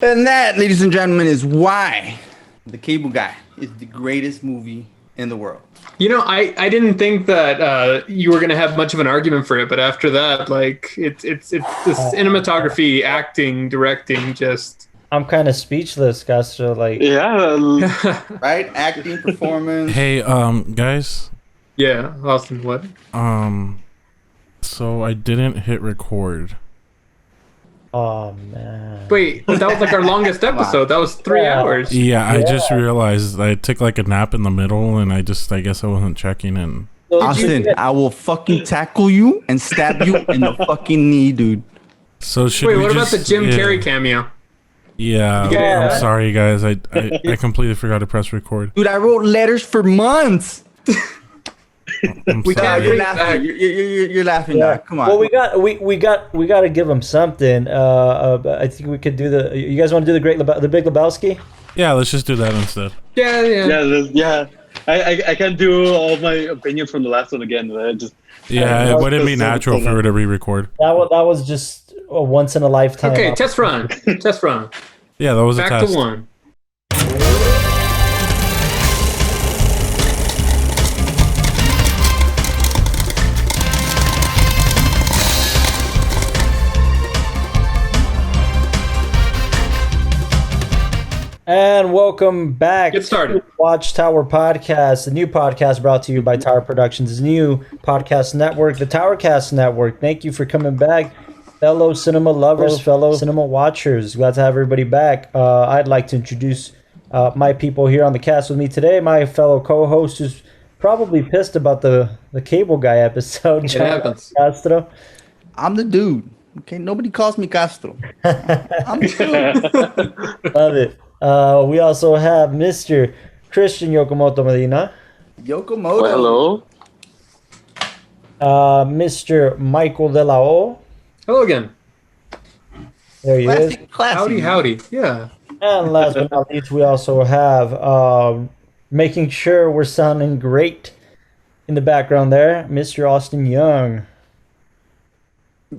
And that, ladies and gentlemen, is why The Cable Guy is the greatest movie in the world. You know, I didn't think that you were gonna have much of an argument for it, but after that, like it's the cinematography, acting, directing, just. I'm kind of speechless, Castro. Like, Yeah, Right? Acting, performance. Hey, guys. Yeah, Austin, what? So I didn't hit record. oh man. Wait, that was like our longest episode. That was 3 Yeah. hours. Yeah, I just realized I took like a nap in the middle, and I guess I wasn't checking in. So Austin, I will fucking tackle you and stab you in the fucking knee, dude. So should Wait, we what about just, the Jim Carrey cameo? Yeah, Yeah. I'm sorry, guys. I completely forgot to press record. Dude, I wrote letters for months. I'm We sorry. can't You're bring it laughing. back. You're laughing now. Come on. Well, we got to give him something. I think we could do the. You guys want to do the Big Lebowski? Yeah, let's just do that instead. Yeah. yeah. I can't do all my opinions from the last one again. Yeah, it wouldn't be natural if we were to re-record. That was just a once in a lifetime. Okay, test run. Test run. Yeah, that was a Back test. to 1. And welcome back. Get started. to WatchTower Podcast, the new podcast brought to you by Tower Productions' new podcast network, the Towercast Network. Thank you for coming back, fellow cinema lovers, fellow cinema watchers. Glad to have everybody back. I'd like to introduce my people here on the cast with me today. My fellow co-host who's probably pissed about the Cable Guy episode, It John happens. Castro. I'm the dude. Okay, nobody calls me Castro. I'm the dude. Love it. We also have Mr. Christian Yokomoto Medina. Yokomoto. Well, hello. Mr. Michael De La O. Hello again. There he is. Classy. Howdy. Yeah. And last but not least, we also have making sure we're sounding great in the background there, Mr. Austin Young.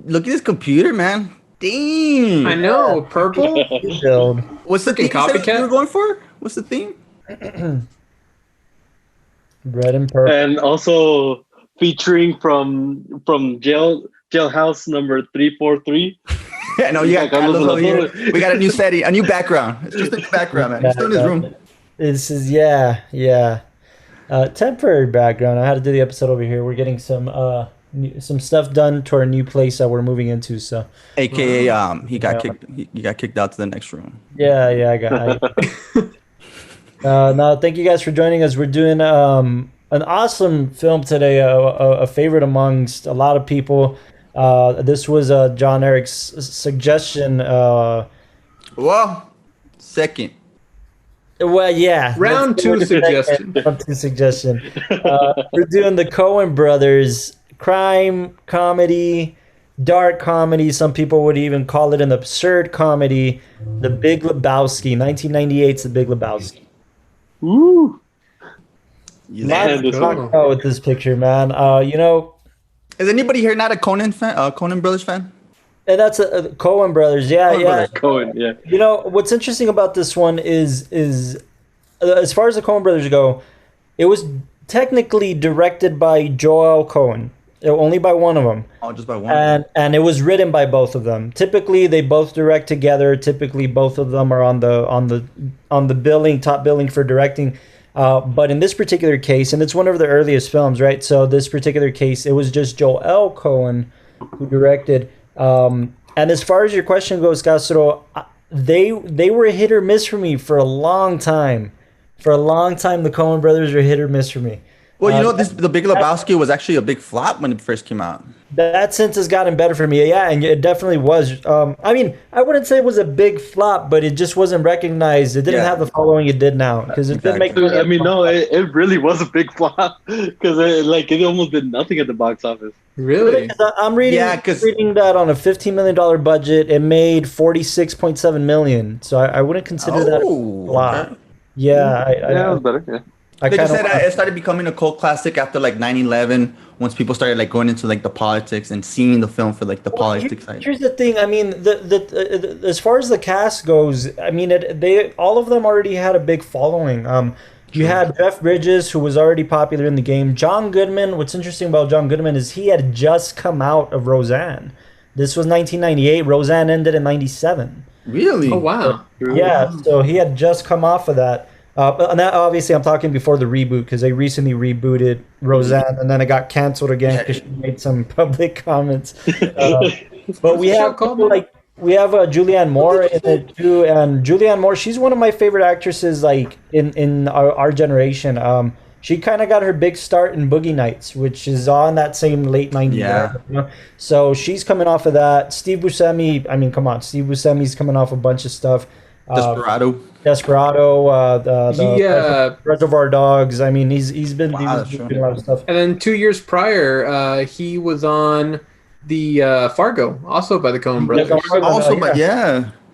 Look at this computer, man. Damn. I know. Purple. Build. What's the theme you said copycat? you were going for? What's the theme? Red and purple. And also featuring from jailhouse number 343. I know you got Yeah, Carlos Carlos over here. Lozano. We got a new setting, a new background. It's just a new background, man. He's still in his room. This is yeah. Temporary background. I had to do the episode over here. We're getting some stuff done to our new place that we're moving into. So AKA, he got kicked. He got kicked out to the next room. yeah, I got. No, thank you guys for joining us. We're doing an awesome film today, a favorite amongst a lot of people. This was John Eric's suggestion. Well, second. Well, yeah. Round 2 suggestion. Round 2 suggestion. We're doing the Coen brothers crime comedy, dark comedy. Some people would even call it an absurd comedy. The Big Lebowski, 1998's The Big Lebowski. Woo! Lots to this talk one. about with this picture, man. Is anybody here not a Conan fan? Conan Brothers fan? And that's a Coen brothers. Yeah, Coen yeah. brothers. Cohen, yeah. You know what's interesting about this one is as far as the Coen brothers go, it was technically directed by Joel Coen, only by one of them, Oh, just by one. and it was written by both of them. Typically, they both direct together. Typically, both of them are on the top billing for directing. But in this particular case, and it's one of the earliest films, right? So this particular case, it was just Joel Coen who directed. And as far as your question goes, Castro, they were hit or miss for me for a long time. For a long time, the Coen brothers were hit or miss for me. Well, you know, The Big Lebowski was actually a big flop when it first came out. That since has gotten better for me. Yeah, and it definitely was. I mean, I wouldn't say it was a big flop, but it just wasn't recognized. It didn't Yeah. have the following it did now because it didn't make. Exactly. I mean, no, it really was a big flop because it almost did nothing at the box office. Really? I'm reading. Yeah, 'cause- reading that on a $15 million budget, it made $46.7 million. So I wouldn't consider that a flop. okay. Yeah, Yeah, it was better. Yeah. I They kind just said of. it started becoming a cult classic after like 9/11 once people started like going into like the politics and seeing the film for like the politics side. Here's the thing. I mean, the as far as the cast goes, I mean, they all of them already had a big following. You had Jeff Bridges, who was already popular in the game. John Goodman. What's interesting about John Goodman is he had just come out of Roseanne. This was 1998. Roseanne ended in 97. Really? Oh wow. Yeah, so he had just come off of that. And that, obviously, I'm talking before the reboot because they recently rebooted Roseanne, and then it got canceled again because she made some public comments. But we have Julianne Moore in it too, and Julianne Moore, she's one of my favorite actresses, like in our generation. She kind of got her big start in Boogie Nights, which is on that same late 90s. Yeah. Era, you know? So she's coming off of that. Steve Buscemi, I mean, come on, Steve Buscemi's coming off a bunch of stuff. Desperado, the Reservoir Dogs. I mean, he's been doing a lot of stuff. And then 2 years prior, he was on the Fargo, also by the Coen brothers.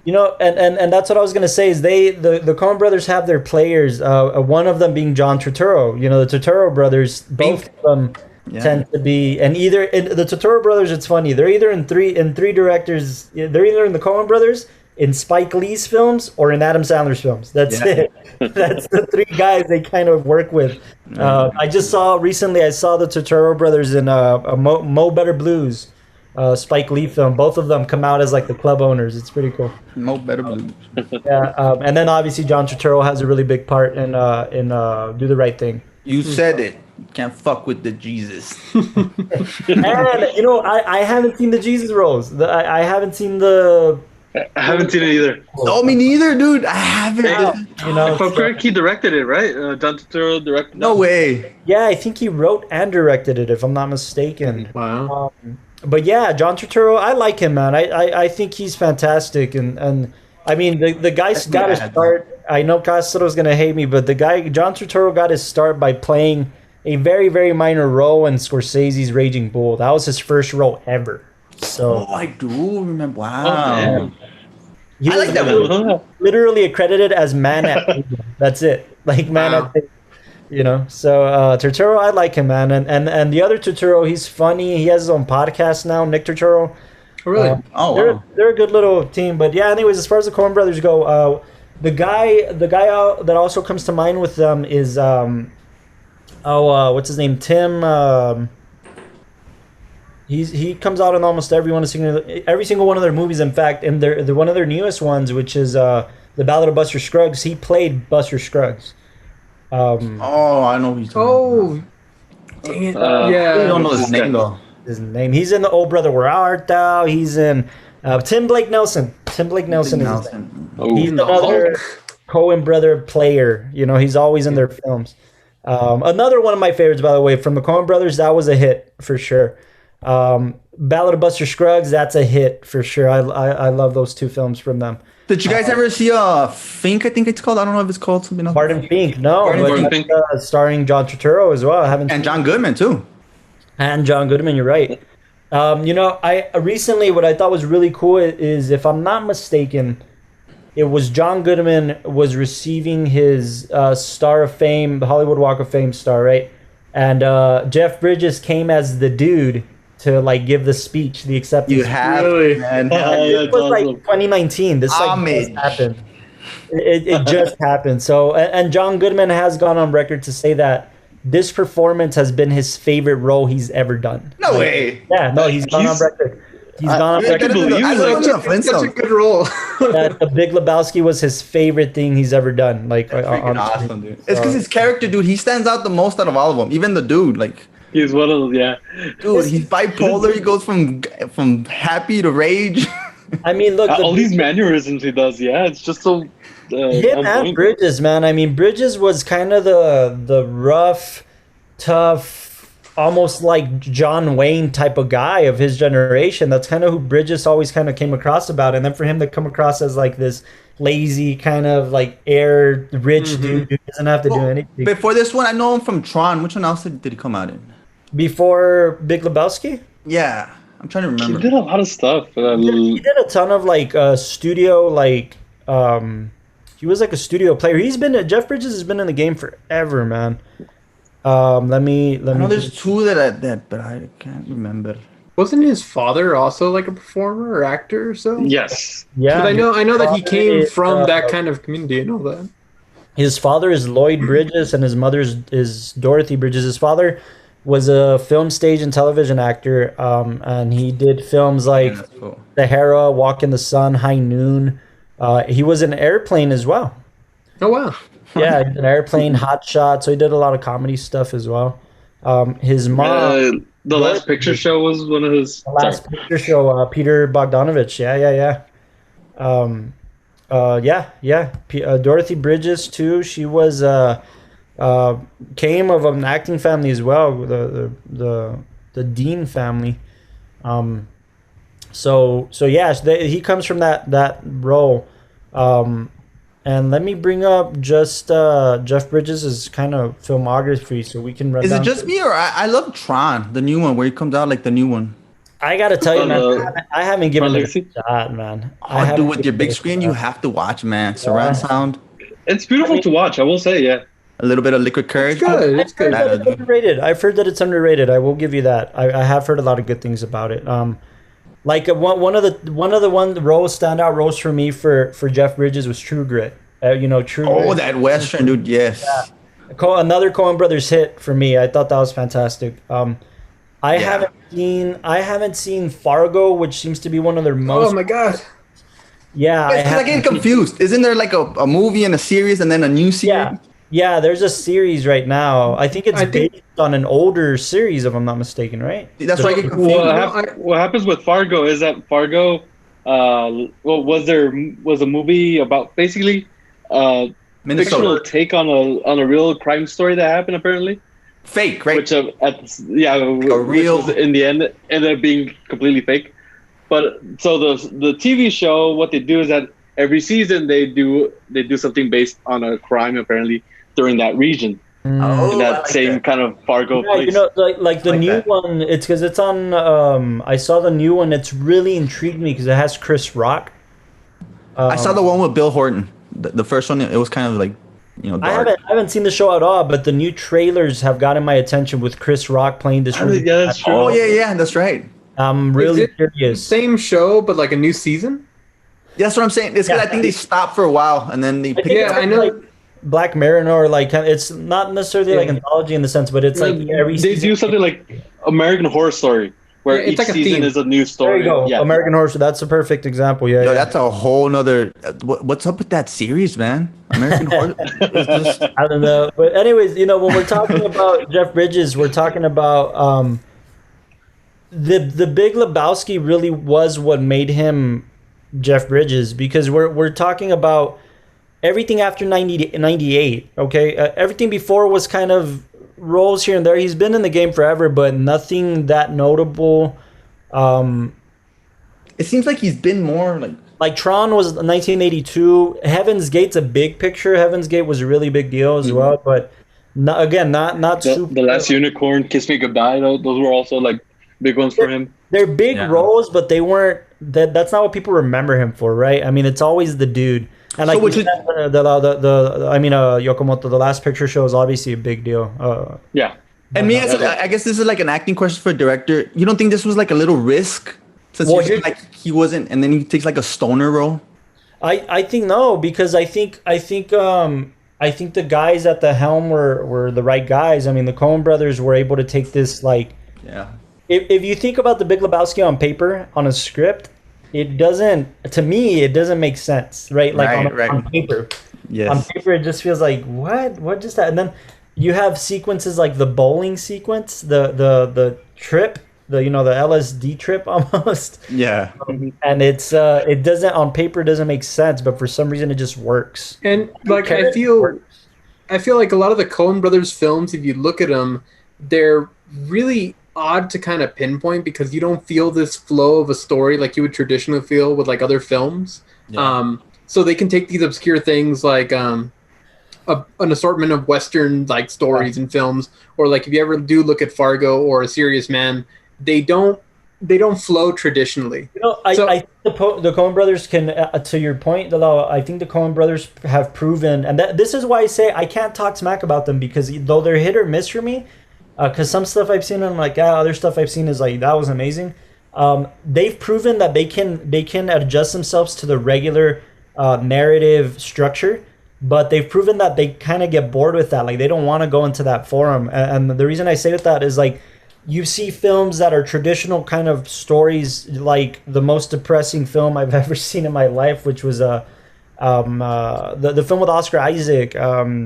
You know, and that's what I was gonna say is the Coen brothers have their players. One of them being John Turturro. You know, the Turturro brothers, both of them tend to be, and either in the Turturro brothers, it's funny. They're either in three directors. They're either in the Coen brothers, in Spike Lee's films, or in Adam Sandler's films. That's it. That's the three guys they kind of work with. I just saw recently. I saw the Turturro brothers in Mo Better Blues. Spike Lee film. Both of them come out as like the club owners. It's pretty cool. Mo Better Blues. And then obviously John Turturro has a really big part in Do the Right Thing. You said it. You can't fuck with the Jesus. And you know, I haven't seen the Jesus rolls. I haven't seen the. I haven't seen it either. No, me neither, dude. I haven't. You know, If I'm correct, he directed it, right? John Turturro directed. No way. Yeah, I think he wrote and directed it, if I'm not mistaken. Wow. But yeah, John Turturro, I like him, man. I think he's fantastic, and I mean the guy's got his start. I know Castro's gonna hate me, but the guy John Turturro got his start by playing a very, very minor role in Scorsese's Raging Bull. That was his first role ever. So I do remember. Wow. man. He I like that movie. literally accredited as man at table. That's it, like man at table. You know, so Turturro, I like him, man, and the other Turturro, he's funny. He has his own podcast now, Nick Turturro. Oh, really? They're a good little team. But yeah, anyways, as far as the Coen brothers go, the guy that also comes to mind with them is what's his name? Tim. He comes out in almost every single one of their movies. In fact, in their one of their newest ones, which is The Ballad of Buster Scruggs, he played Buster Scruggs. I know who you're talking about. Dang it. I don't know his name though. His name. He's in the Oh Brother Where Art Thou. He's in Tim Blake Nelson. Tim Blake Nelson is his name. He's another Coen brother player. You know, he's always in their films. Another one of my favorites, by the way, from the Coen brothers. That was a hit for sure. Ballad of Buster Scruggs. That's a hit for sure. I love those two films from them. Did you guys ever see Fink? I think it's called. I don't know if it's called something else. Barton Fink. No, Barton Fink. Starring John Turturro as well. I haven't. And John Goodman too. And John Goodman, you're right. You know, I recently what I thought was really cool is, if I'm not mistaken, it was John Goodman was receiving his Star of Fame, the Hollywood Walk of Fame star, right? And Jeff Bridges came as the dude to like give the speech, the acceptance. You have, Really? man. It was like 2019. This like just happened. It just happened. So, and John Goodman has gone on record to say that this performance has been his favorite role he's ever done. No way. Yeah, no, he's gone on record. He's gone on record. Such a good role. That the Big Lebowski was his favorite thing he's ever done. Like, Freaking awesome, dude. It's because his character, dude, he stands out the most out of all of them. Even the dude, like. He's one of them, Dude, he's bipolar. He goes from happy to rage. I mean, look, all these mannerisms he does. Yeah, it's just so. Him and Bridges, man. I mean, Bridges was kind of the rough, tough, almost like John Wayne type of guy of his generation. That's kind of who Bridges always kind of came across about. And then for him to come across as like this lazy kind of like rich dude who doesn't have to do anything. Before this one, I know him from Tron. Which one else did he come out in? Before Big Lebowski? Yeah, I'm trying to remember. He did a lot of stuff. He did a ton of like studio, like he was like a studio player. Jeff Bridges has been in the game forever, man. Let me. I know there's two that, but I can't remember. Wasn't his father also like a performer or actor or so? Yes. Yeah, But I know that he came is, from that kind of community and all that. his father is Lloyd Bridges and his mother is Dorothy Bridges. His father was a film, stage, and television actor, and he did films like Yeah, that's cool. Sahara, Walk in the Sun, High Noon. He was in Airplane as well. Oh wow. Yeah, an Airplane, Hot Shot. So he did a lot of comedy stuff as well. His mom, The Last Picture Show was one of his. the Last Picture Show, Peter Bogdanovich. Yeah. Dorothy Bridges too. She was came of an acting family as well. The Dean family. So yes, he comes from that role. And let me bring up just Jeff Bridges' kind of filmography so we can run Is down. it just me or I love Tron, the new one where he comes out like the new one? I gotta tell you, man, I haven't given it Legacy? a shot, man. Oh, dude, with your big screen, you have to watch, man. Surround sound, It's beautiful to watch, I will say, yeah. a little bit of Liquid Courage. Good. It's good. I've heard that it's underrated. I've heard that it's underrated. I will give you that. I have heard a lot of good things about it. Like one of the standout roles for me for Jeff Bridges was True Grit. True Oh, Grit. that Western, dude. Yes. Another Coen Brothers hit for me. I thought that was fantastic. I haven't seen Fargo, which seems to be one of their most. Oh my god. Yeah, Yes, 'cause I get confused. Isn't there like a movie and a series and then a new series? Yeah. There's a series right now. I think it's based on an older series, if I'm not mistaken, right? That's why I get confused. What happens with Fargo is that Fargo, was a movie about basically fictional Minnesota. take on a real crime story that happened apparently, Fake, right? which real was in the end ended up being completely fake. But so the TV show, what they do is that every season they do something based on a crime apparently during that region. Oh, In I that like same that. kind of Fargo Yeah, place. like the like new that. one. It's because it's on. I saw the new one. It's really intrigued me because it has Chris Rock. I saw the one with Bill Horton. The first one, it was kind of like, I dark. haven't seen the show at all, but the new trailers have gotten my attention with Chris Rock playing this. Really Yeah, that's true. Oh, yeah, that's right. I'm really Is it curious. Same show, but like a new season? That's what I'm saying. It's because I think they stopped for a while and then they picked think it Yeah, up. I know. Like Black Mirror, or like it's not necessarily like anthology in the sense, but it's like every They season. do something like American Horror Story, where Yeah, it's each like a season theme. is a new There story. you go, Yeah. American Horror. That's a perfect example. Yeah, Yo, yeah. that's a whole nother. What's up with that series, man? American Horror. It's just, I don't know, but anyways, when we're talking about Jeff Bridges, we're talking about the Big Lebowski really was what made him Jeff Bridges, because we're talking about everything after 98. Okay, everything before was kind of roles here and there. He's been in the game forever, but nothing that notable. it seems like he's been more like Tron was 1982. Heaven's Gate's a big picture. Heaven's Gate was a really big deal as well, but not super. The Last Unicorn, Kiss Me Goodbye. Those were also like big ones for him. They're big Yeah. roles, but they weren't. That's not what people remember him for, right? I mean, it's always the dude. And like So which you said, Yokomoto, the Last Picture Show is obviously a big deal. Yeah. And me, I guess this is like an acting question for a director. You don't think this was like a little risk? Since Well, usually, like he wasn't, and then he takes like a stoner role. I think no, because I think the guys at the helm were the right guys. I mean, the Coen brothers were able to take this like. Yeah. If you think about the Big Lebowski on paper, on a script, it doesn't make sense, right? Like Right. on paper. Yes. On paper, it just feels like what just that, and then you have sequences like the bowling sequence, the trip, the LSD trip almost, Yeah. and it doesn't on paper doesn't make sense, but for some reason it just works. And like I feel like a lot of the Coen brothers films, if you look at them, they're really odd to kind of pinpoint because you don't feel this flow of a story like you would traditionally feel with like other films. Yeah. So they can take these obscure things like an assortment of Western like stories and films, or like if you ever do look at Fargo or A Serious Man, they don't they don't flow traditionally. You know, I think the Coen brothers can, to your point, Dalal, I think the Coen brothers have proven, and this is why I say I can't talk smack about them, because though they're hit or miss for me, because some stuff I've seen, I'm like, other stuff I've seen is like, that was amazing. They've proven that they can adjust themselves to the regular narrative structure, but they've proven that they kind of get bored with that. Like, they don't want to go into that forum. And the reason I say with that is, like, you see films that are traditional kind of stories, like the most depressing film I've ever seen in my life, which was the film with Oscar Isaac. Jack.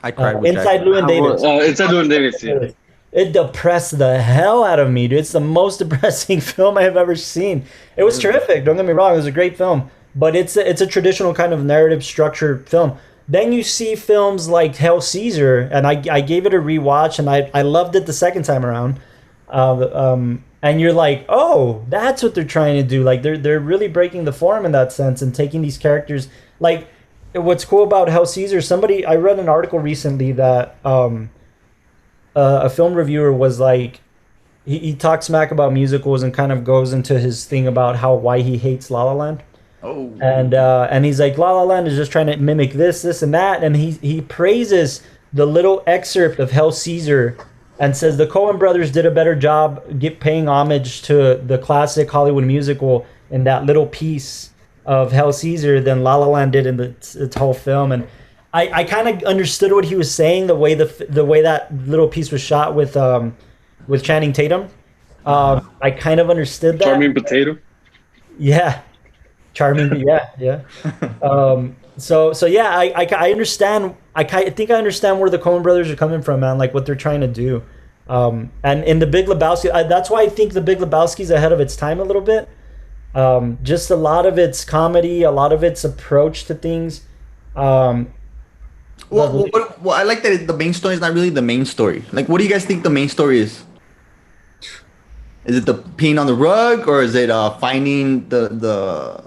I cried with Inside Jack. Llewyn Davis. Inside Llewyn Davis. Yeah. It depressed the hell out of me, dude. It's the most depressing film I have ever seen. It was terrific. Don't get me wrong. It was a great film, but it's a traditional kind of narrative structured film. Then you see films like Hail Caesar, and I gave it a rewatch, and I loved it the second time around. And you're like, oh, that's what they're trying to do. Like, they're really breaking the form in that sense and taking these characters. Like, what's cool about Hail Caesar, I read an article recently that a film reviewer was like, he talks smack about musicals and kind of goes into his thing about why he hates La La Land. Oh. And he's like, La La Land is just trying to mimic this and that, and he praises the little excerpt of Hail Caesar and says the Coen brothers did a better job paying homage to the classic Hollywood musical in that little piece of Hail Caesar than La La Land did in its whole film. And I kind of understood what he was saying, the way that little piece was shot with Channing Tatum. I kind of understood that. Charming Potato. Yeah. Charming, yeah. So yeah, I understand. I think I understand where the Coen brothers are coming from, man. Like, what they're trying to do. And in the Big Lebowski, that's why I think the Big Lebowski is ahead of its time a little bit. Just a lot of its comedy, a lot of its approach to things. Well, I like that the main story is not really the main story. Like, what do you guys think the main story is? Is it the peeing on the rug, or is it finding the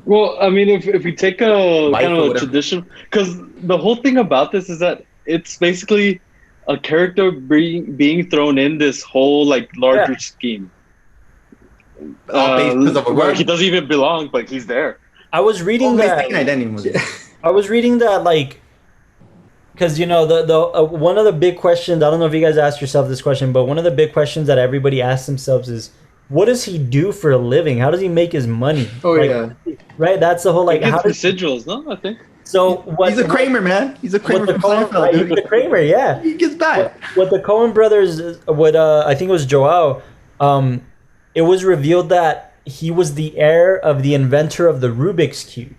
Well, I mean, if we take a Life kind or of a whatever. tradition, because the whole thing about this is that it's basically a character being thrown in this whole like larger scheme. Based because of a Where rug? he doesn't even belong, but he's there. I was reading that. Mistaken identity was it? I was reading that, like, because the one of the big questions. I don't know if you guys asked yourself this question, but one of the big questions that everybody asks themselves is, what does he do for a living? How does he make his money? Oh, like, yeah. Right. That's the whole, like, He how gets does residuals, no? I think. so what? He's a Kramer, man. He's a Kramer from Coen, Seinfeld, he's dude. a Kramer, yeah. He gets back. What the Coen brothers, I think it was Joao, it was revealed that he was the heir of the inventor of the Rubik's Cube.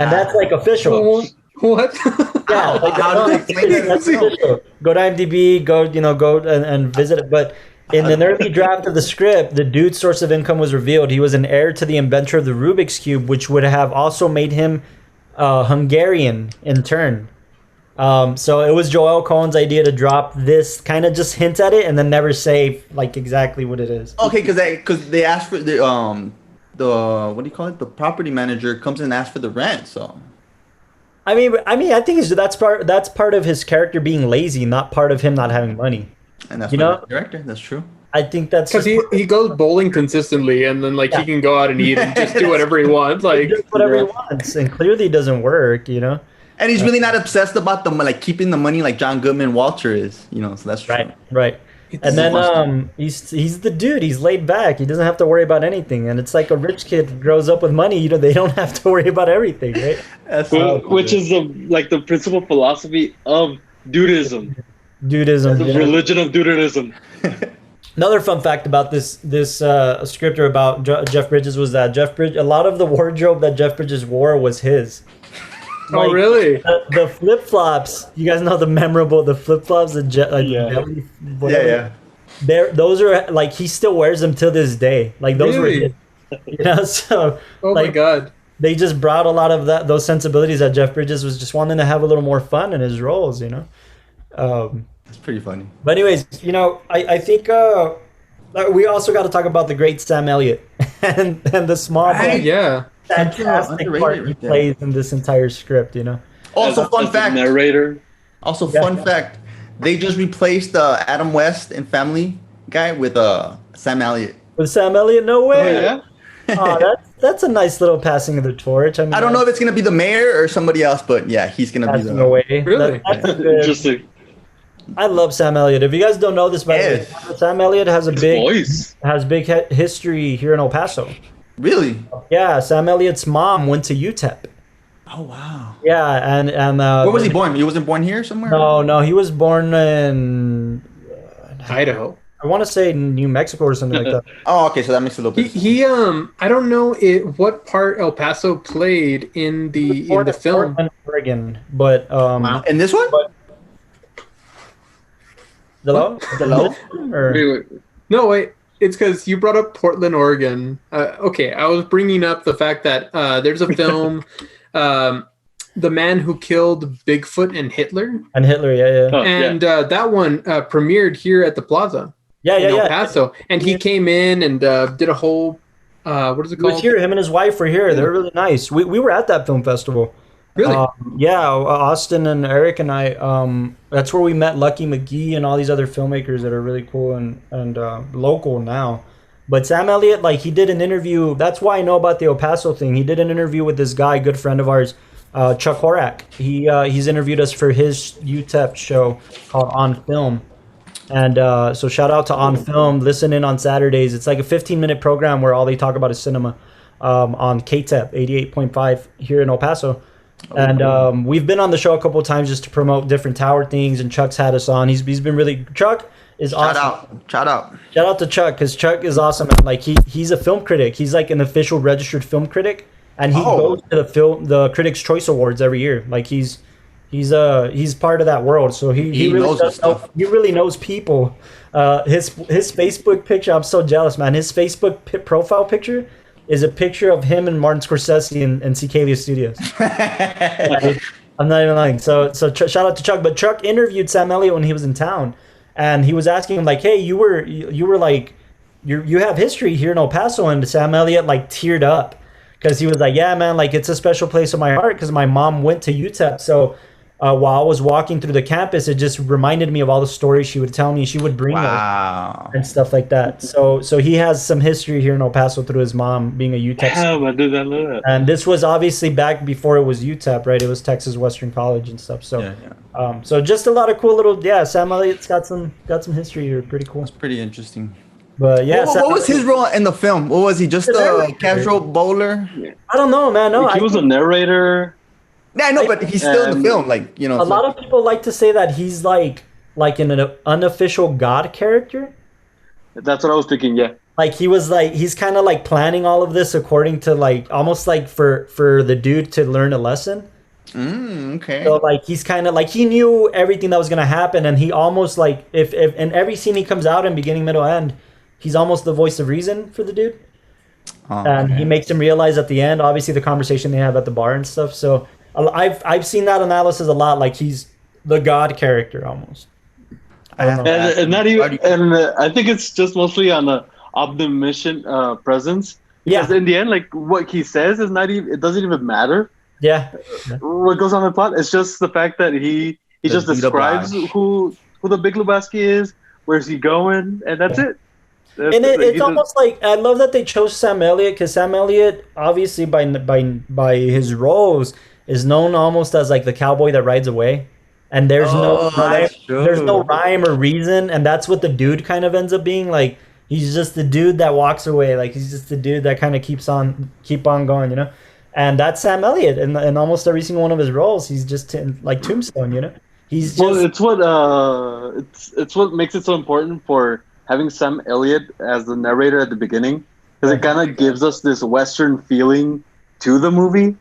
And that's, like, official. What? Yeah, like, How do they explain that? that's official. Go to IMDb, go and visit it. But in an early draft of the script, the dude's source of income was revealed. He was an heir to the inventor of the Rubik's Cube, which would have also made him Hungarian in turn. So it was Joel Coen's idea to drop this, kind of just hint at it, and then never say, like, exactly what it is. Okay, because they asked for the what do you call it? The property manager comes in and asks for the rent. So I mean, I think that's part of his character being lazy, not part of him not having money. and that's You why know? he's the director. That's true. I think that's Because he goes bowling consistently, and then, like, he can go out and eat and just do whatever he wants. Like, just whatever he wants, and clearly it doesn't work, you know. And he's really not obsessed about keeping the money like John Goodman Walter is. So that's true. Right. And then he's the dude. He's laid back. He doesn't have to worry about anything. And it's like a rich kid grows up with money. They don't have to worry about everything, right? Which is the principal philosophy of dudism. Dudism. The religion of dudism. Another fun fact about this script or about Jeff Bridges was that a lot of the wardrobe that Jeff Bridges wore was his. oh, really? The flip flops. You guys know the flip flops. Yeah. Those are, like, he still wears them till this day. Like, those Really? were his. So Oh, my God. they just brought a lot of those sensibilities that Jeff Bridges was just wanting to have a little more fun in his roles. It's pretty funny. But anyways, I think we also got to talk about the great Sam Elliott and the small Right. Yeah. fantastic Underrated part he right there. plays in this entire script. Also, fun As a fact. narrator. Also, Yeah. fun fact. they just replaced Adam West and Family Guy with Sam Elliott. With Sam Elliott, no way. Oh, yeah. Oh, that's a nice little passing of the torch. I mean, I don't know if it's gonna be the mayor or somebody else, but yeah, he's gonna be passing the. away. Really? That's a good- Interesting. I love Sam Elliott. If you guys don't know this, by the way, Sam Elliott has a His big voice. history here in El Paso. Really? Yeah, Sam Elliott's mom went to UTEP. Oh wow. Yeah, and Where was he born? He wasn't born here somewhere. No, he was born in Idaho. I want to say New Mexico or something like that. Oh, okay. So that makes a little bit. He I don't know what part El Paso played in the film. Portland, Oregon, but In this one? the low, or No, wait. It's because you brought up Portland, Oregon. Okay, I was bringing up the fact that there's a film, The Man Who Killed Bigfoot and Hitler, yeah. Oh, and that one premiered here at the Plaza. Yeah, in El Paso, and he came in and did a whole what is it He was called? here. Him and his wife were here. They're really nice. We were at that film festival. Really? Yeah, Austin and Eric and I. That's where we met Lucky McGee and all these other filmmakers that are really cool and local now. But Sam Elliott, like, he did an interview. That's why I know about the El Paso thing. He did an interview with this guy, good friend of ours, Chuck Horak. He's interviewed us for his UTEP show called On Film. And so shout out to On Film. Listen in on Saturdays. It's like a 15-minute program where all they talk about is cinema on KTEP 88.5 here in El Paso. And we've been on the show a couple of times just to promote different tower things. And Chuck's had us on. He's been really. Chuck is awesome. Shout out. Shout out to Chuck because Chuck is awesome. And like he's a film critic. He's like an official registered film critic, and he goes to the Critics' Choice Awards every year. Like he's part of that world, so he really he really knows people. His Facebook picture, I'm so jealous, man. His Facebook profile picture is a picture of him and Martin Scorsese in Cicavia Studios. I'm not even lying. So shout out to Chuck. But Chuck interviewed Sam Elliott when he was in town, and he was asking him like, "Hey, you were like, you have history here in El Paso," and Sam Elliott like teared up because he was like, "Yeah, man, like it's a special place in my heart because my mom went to UTEP, so." While I was walking through the campus, it just reminded me of all the stories she would tell me. She would bring us and stuff like that. So he has some history here in El Paso through his mom being a UTEP student. I did not know that. And this was obviously back before it was UTEP, right? It was Texas Western College and stuff. So, so just a lot of cool little Sam Elliott's got some history here. Pretty cool. That's pretty interesting. But yeah, what was his role in the film? What was he? Just a casual bowler? I don't know, man. No, he was a narrator. Yeah, I know, but he's still in the film, like, you know. A lot of people like to say that he's like an unofficial God character. That's what I was thinking. Yeah, like he's kind of like planning all of this according to like almost like for the dude to learn a lesson. Okay. So like he's kind of like he knew everything that was gonna happen, and he almost like if in every scene he comes out in beginning, middle, end, he's almost the voice of reason for the dude. And he makes him realize at the end, obviously the conversation they have at the bar and stuff. So. I've seen that analysis a lot. Like he's the God character almost. And not even. And I think it's just mostly on the omniscient presence. Yeah. Because in the end, like what he says is not even. It doesn't even matter. Yeah. What goes on in the plot? It's just the fact that he just describes who the Big Lebowski is, where's he going, and that's it. And it's almost like I love that they chose Sam Elliott because Sam Elliott, obviously by his roles, is known almost as like the cowboy that rides away, and there's no rhyme or reason, and that's what the dude kind of ends up being. Like he's just the dude that walks away, like he's just the dude that kind of keep on going, you know. And that's Sam Elliott in almost every single one of his roles. He's just like Tombstone, you know. He's just it's what makes it so important for having Sam Elliott as the narrator at the beginning, because it kind of gives us this Western feeling to the movie.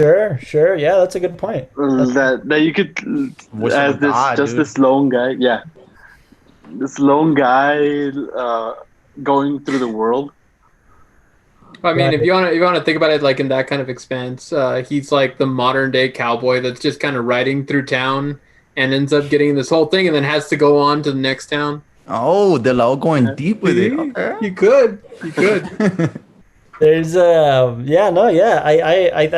Sure, yeah, that's a good point. That you could as this lone guy, this lone guy going through the world. I mean, if you want to think about it like in that kind of expanse, he's like the modern day cowboy that's just kind of riding through town and ends up getting this whole thing, and then has to go on to the next town. Oh, they're all going deep with it. Okay. You could. There's I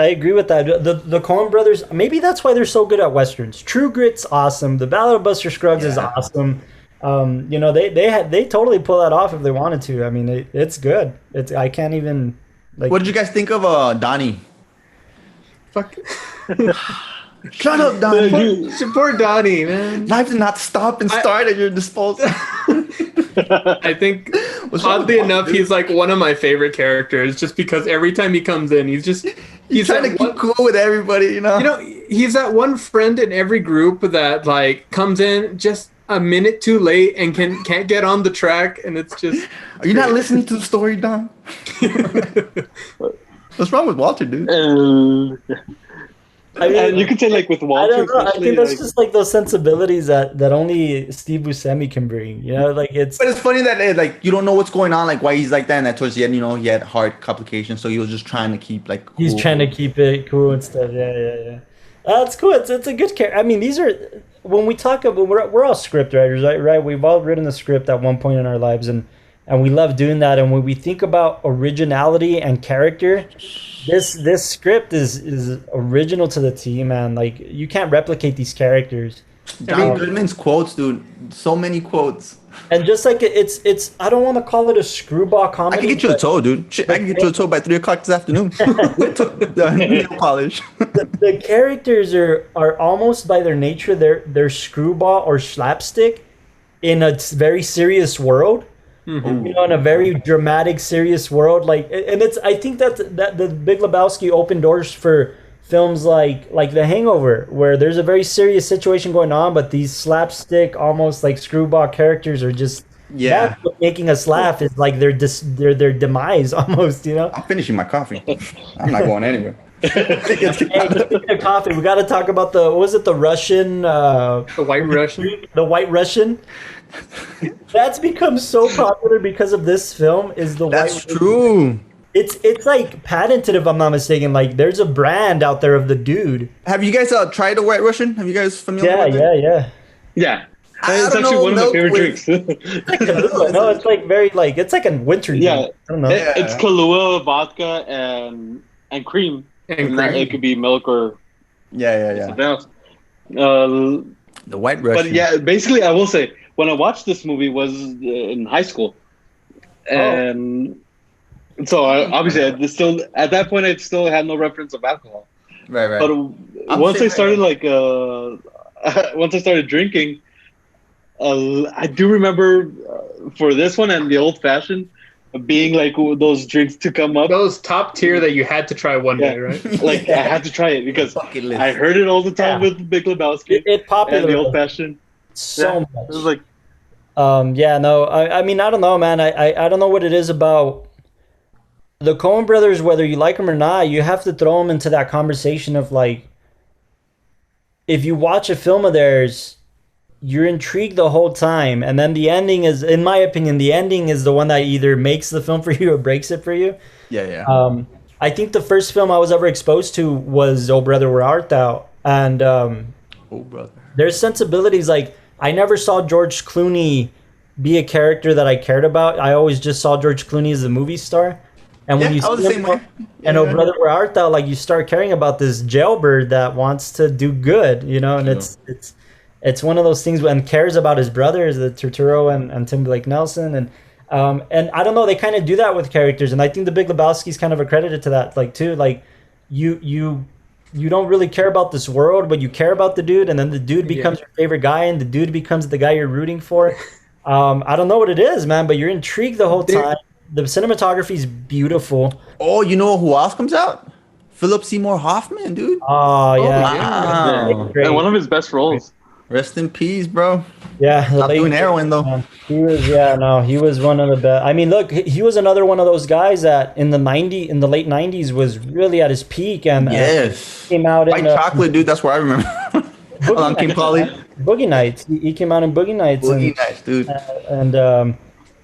agree with that. The Coen brothers, maybe that's why they're so good at westerns. True Grit's awesome. The Ballad of Buster Scruggs is awesome. They totally pull that off if they wanted to. I mean, it's good. I can't even like. What did you guys think of Donnie? Fuck. Shut up, Donnie. Support Donnie, man. Life did not stop and start at your disposal. I think, oddly enough, he's like one of my favorite characters, just because every time he comes in, he's trying to keep cool with everybody, you know. You know, he's that one friend in every group that like comes in just a minute too late and can't get on the track, and it's just. Are you not listening to the story, Don? What's wrong with Walter, dude? I mean, and you could say like with Walter. I don't know. I think that's just like those sensibilities that only Steve Buscemi can bring. You know, like it's. But it's funny that like you don't know what's going on, like why he's like that, and that towards the end, you know, he had heart complications, so he was just trying to keep like. Cool. He's trying to keep it cool and stuff. Yeah. That's cool. It's a good character. I mean, these are when we talk about we're all script writers, right? We've all written a script at one point in our lives, and we love doing that. And when we think about originality and character. This script is original to the T, man. Like you can't replicate these characters. John Goodman's quotes, dude. So many quotes. And just like it's I don't want to call it a screwball comedy. I can get you a toe, dude. Shit, I can get you a toe by 3:00 this afternoon. Nail polish. The characters are almost by their nature they're screwball or slapstick in a very serious world. Mm-hmm. You know, in a very dramatic, serious world, like, and it's. I think that the Big Lebowski opened doors for films like The Hangover, where there's a very serious situation going on, but these slapstick, almost like screwball characters are just that's what making us laugh is like their demise almost. You know, I'm finishing my coffee. I'm not going anywhere. Hey, speaking of coffee, we got to talk about the Russian, the White Russian, the White Russian. That's become so popular because of this film. That's true. It's like patented, if I'm not mistaken. Like there's a brand out there of the dude. Have you guys tried the White Russian? Have you guys familiar with it? Yeah. It's actually one of my favorite drinks. No, it's like very like it's like a winter drink. Yeah, I don't know. It's Kahlua, vodka, and cream. And it could be milk or something else. The White Russian. But yeah, basically, I will say when I watched this movie was in high school, and so obviously I still at that point I still had no reference of alcohol. Right. But once I started once I started drinking, I do remember for this one and the old fashioned. Being like those drinks to come up, those top tier that you had to try one day, right? Like I had to try it because I heard it all the time with Big Lebowski. It popular and the old fashioned. So much. It was like, I mean, I don't know, man. I don't know what it is about the Coen brothers. Whether you like them or not, you have to throw them into that conversation of like, if you watch a film of theirs. You're intrigued the whole time, and then the ending is, in my opinion, the ending is the one that either makes the film for you or breaks it for you. Yeah. I think the first film I was ever exposed to was Oh Brother, Where Art Thou? And Oh Brother. There's sensibilities like I never saw George Clooney be a character that I cared about. I always just saw George Clooney as a movie star. And when you see him, and Oh Brother, Where Art Thou? Like you start caring about this jailbird that wants to do good, you know, and it's one of those things when cares about his brothers, the Turturro and Tim Blake Nelson, and I don't know, they kind of do that with characters, and I think the Big Lebowski's kind of accredited to that, like too, like you don't really care about this world, but you care about the dude, and then the dude becomes your favorite guy, and the dude becomes the guy you're rooting for. I don't know what it is, man, but you're intrigued the whole time. The cinematography is beautiful. Oh, you know who else comes out? Phillip Seymour Hoffman, dude. Oh yeah, wow. And one of his best roles. Rest in peace, bro. Yeah, not doing heroin though. He was one of the best. I mean, look, he was another one of those guys that in the late 90s was really at his peak, and came out White Chocolate, dude. That's where I remember. Along King Polly. Boogie Nights. He came out in Boogie Nights. Boogie Nights, dude. And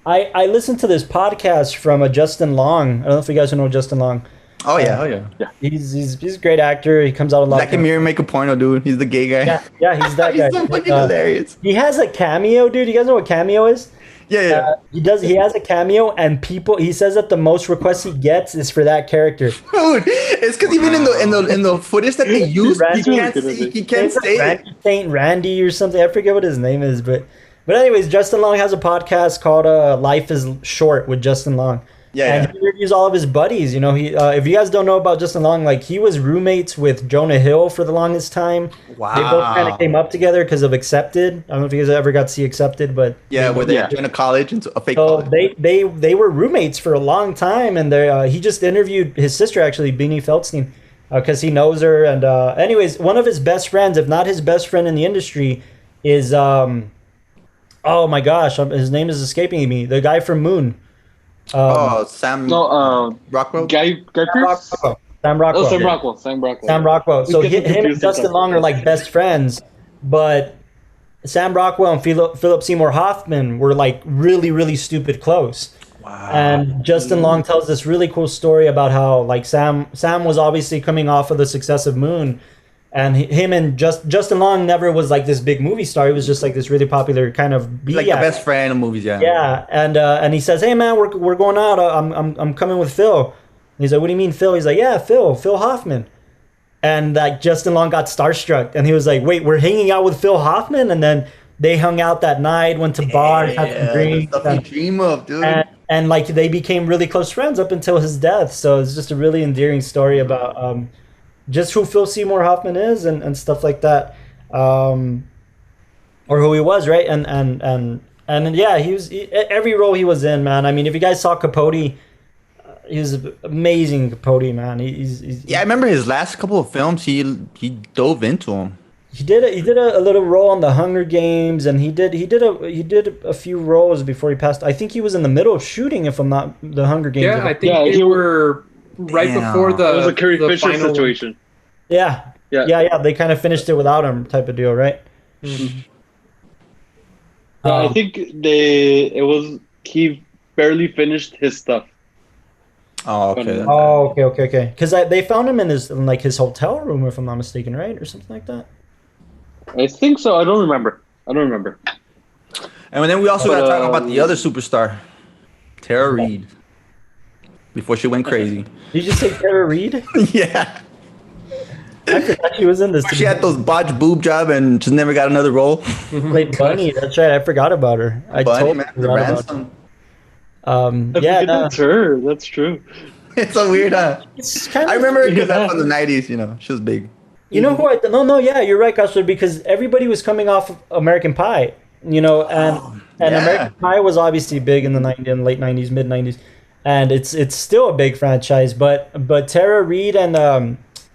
I listened to this podcast from Justin Long. I don't know if you guys know Justin Long. Oh yeah. He's a great actor. He comes out a lot. That can make a porno, dude. He's the gay guy. Yeah, he's that guy. He's so fucking hilarious. He has a cameo, dude. You guys know what cameo is? Yeah. He has a cameo, and he says that the most requests he gets is for that character. Dude, it's because even in the footage that they use, he can't say it. Saint Randy or something. I forget what his name is, but anyways, Justin Long has a podcast called Life is Short with Justin Long. And he interviews all of his buddies. You know, if you guys don't know about Justin Long, like he was roommates with Jonah Hill for the longest time. Wow. They both kind of came up together because of Accepted. I don't know if you guys ever got to see Accepted, but where they went to college and a fake so college. they were roommates for a long time, and he just interviewed his sister actually, Beanie Feldstein, because he knows her. And anyways, one of his best friends, if not his best friend in the industry, is oh my gosh, his name is escaping me. The guy from Moon. Sam Rockwell? Guy Pearce? Sam Rockwell. Sam Rockwell. Sam Rockwell. So him and Justin Long are like best friends, but Sam Rockwell and Phillip Seymour Hoffman were like really, really stupid close. Wow. And Justin Long tells this really cool story about how like Sam was obviously coming off of the success of Moon, and him and Justin Long never was like this big movie star. He was just like this really popular kind of B like the best friend in movies, yeah. Yeah, and he says, "Hey man, we're going out. I'm coming with Phil." And he's like, "What do you mean, Phil?" He's like, "Yeah, Phil Hoffman." And like Justin Long got starstruck, and he was like, "Wait, we're hanging out with Phil Hoffman?" And then they hung out that night, went to bars, had some drinks, stuff you dream of, dude. And like they became really close friends up until his death. So it's just a really endearing story about just who Phil Seymour Hoffman is and stuff like that, or who he was, right? And yeah, every role he was in, man. I mean, if you guys saw Capote, he was amazing. Capote, man. I remember his last couple of films. He dove into him. He did a little role on the Hunger Games, and he did a few roles before he passed. I think he was in the middle of shooting, if I'm not the Hunger Games. Yeah, I think they were right before the. It was a Carrie Fisher final situation. Yeah. They kind of finished it without him, type of deal, right? Mm-hmm. I think he barely finished his stuff. Oh, okay. Okay. Because they found him in his hotel room, if I'm not mistaken, right, or something like that. I think so. I don't remember. And then we also got to talk about the other superstar, Tara Reid, before she went crazy. Did you just say Tara Reid? Yeah. I forgot she was in this. She had those botched boob job and just never got another role. Played Bunny. That's right. I forgot about her. The ransom. That's her. That's true. It's so weird, huh? I remember because that's from the 90s. You know, she was big. You know who? Yeah, you're right, Costa, because everybody was coming off of American Pie. You know, and American Pie was obviously big in the late 90s, mid 90s, and it's still a big franchise. But Tara Reid and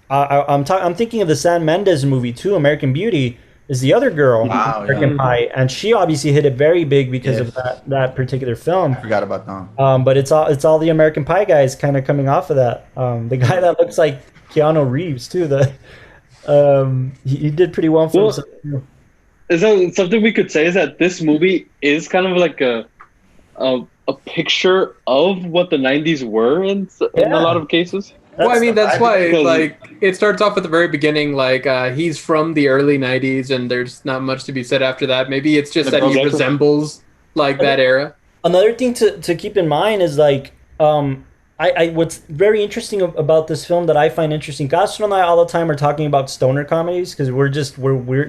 I'm thinking of the Sam Mendes movie too. American Beauty is the other girl, American Pie, and she obviously hit it very big because of that particular film. I forgot about that. But it's all the American Pie guys kind of coming off of that. The guy that looks like Keanu Reeves too. He did pretty well for himself. Is that something we could say? Is that this movie is kind of like a picture of what the 90s were in a lot of cases? Well, I mean, that's why, like, it starts off at the very beginning, like, he's from the early 90s, and there's not much to be said after that. Maybe it's just that he resembles, like, that era. Another thing to keep in mind is, like, what's very interesting about this film that I find interesting, Gaston and I all the time are talking about stoner comedies, because we're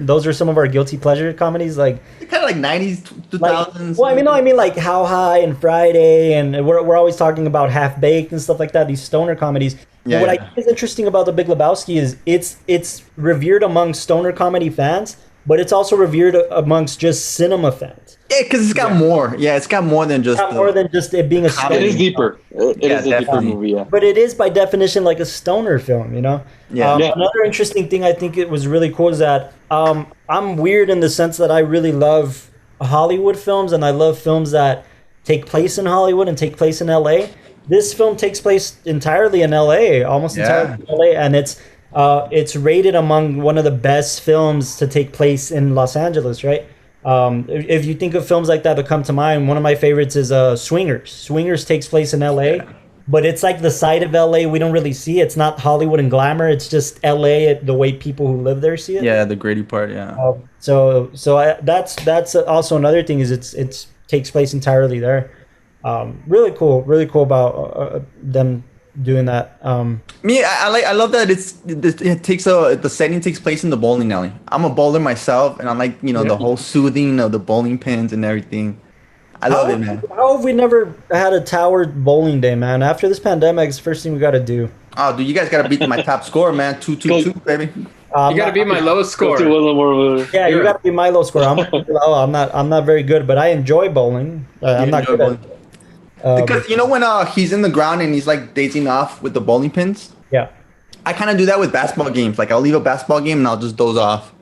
those are some of our guilty pleasure comedies, like kind of like 90s, 2000s. Like, I mean like How High and Friday, and we're always talking about Half Baked and stuff like that, these stoner comedies. What I think is interesting about The Big Lebowski is it's revered among stoner comedy fans, but it's also revered amongst just cinema fans. Yeah, because it's got more. Yeah, it's got more than just it being a stoner. It is deeper. It is a deeper movie, yeah. But it is by definition like a stoner film, you know? Another interesting thing I think it was really cool is that I'm weird in the sense that I really love Hollywood films, and I love films that take place in Hollywood and take place in LA. This film takes place entirely in LA, almost entirely in LA, and it's rated among one of the best films to take place in Los Angeles, right? If you think of films like that come to mind, one of my favorites is Swingers. Swingers takes place in LA, but it's like the side of LA we don't really see. It's not Hollywood and glamour. It's just LA, the way people who live there see it. Yeah, the gritty part. Yeah. That's also another thing is it's takes place entirely there. Really cool about them doing that. I love that the setting takes place in the bowling alley. I'm a bowler myself, and I like the whole soothing of the bowling pins and everything. I love it, man. How have we never had a tower bowling day, man? After this pandemic, it's the first thing we got to do. Oh, dude, you guys got to beat my top score, man. 2-2-2, baby. You got to beat my lowest score. Yeah, you got to be my low score. I'm not very good, but I enjoy bowling. I'm not good at it. Because when he's in the ground and he's like dazing off with the bowling pins. Yeah. I kind of do that with basketball games. Like I'll leave a basketball game and I'll just doze off.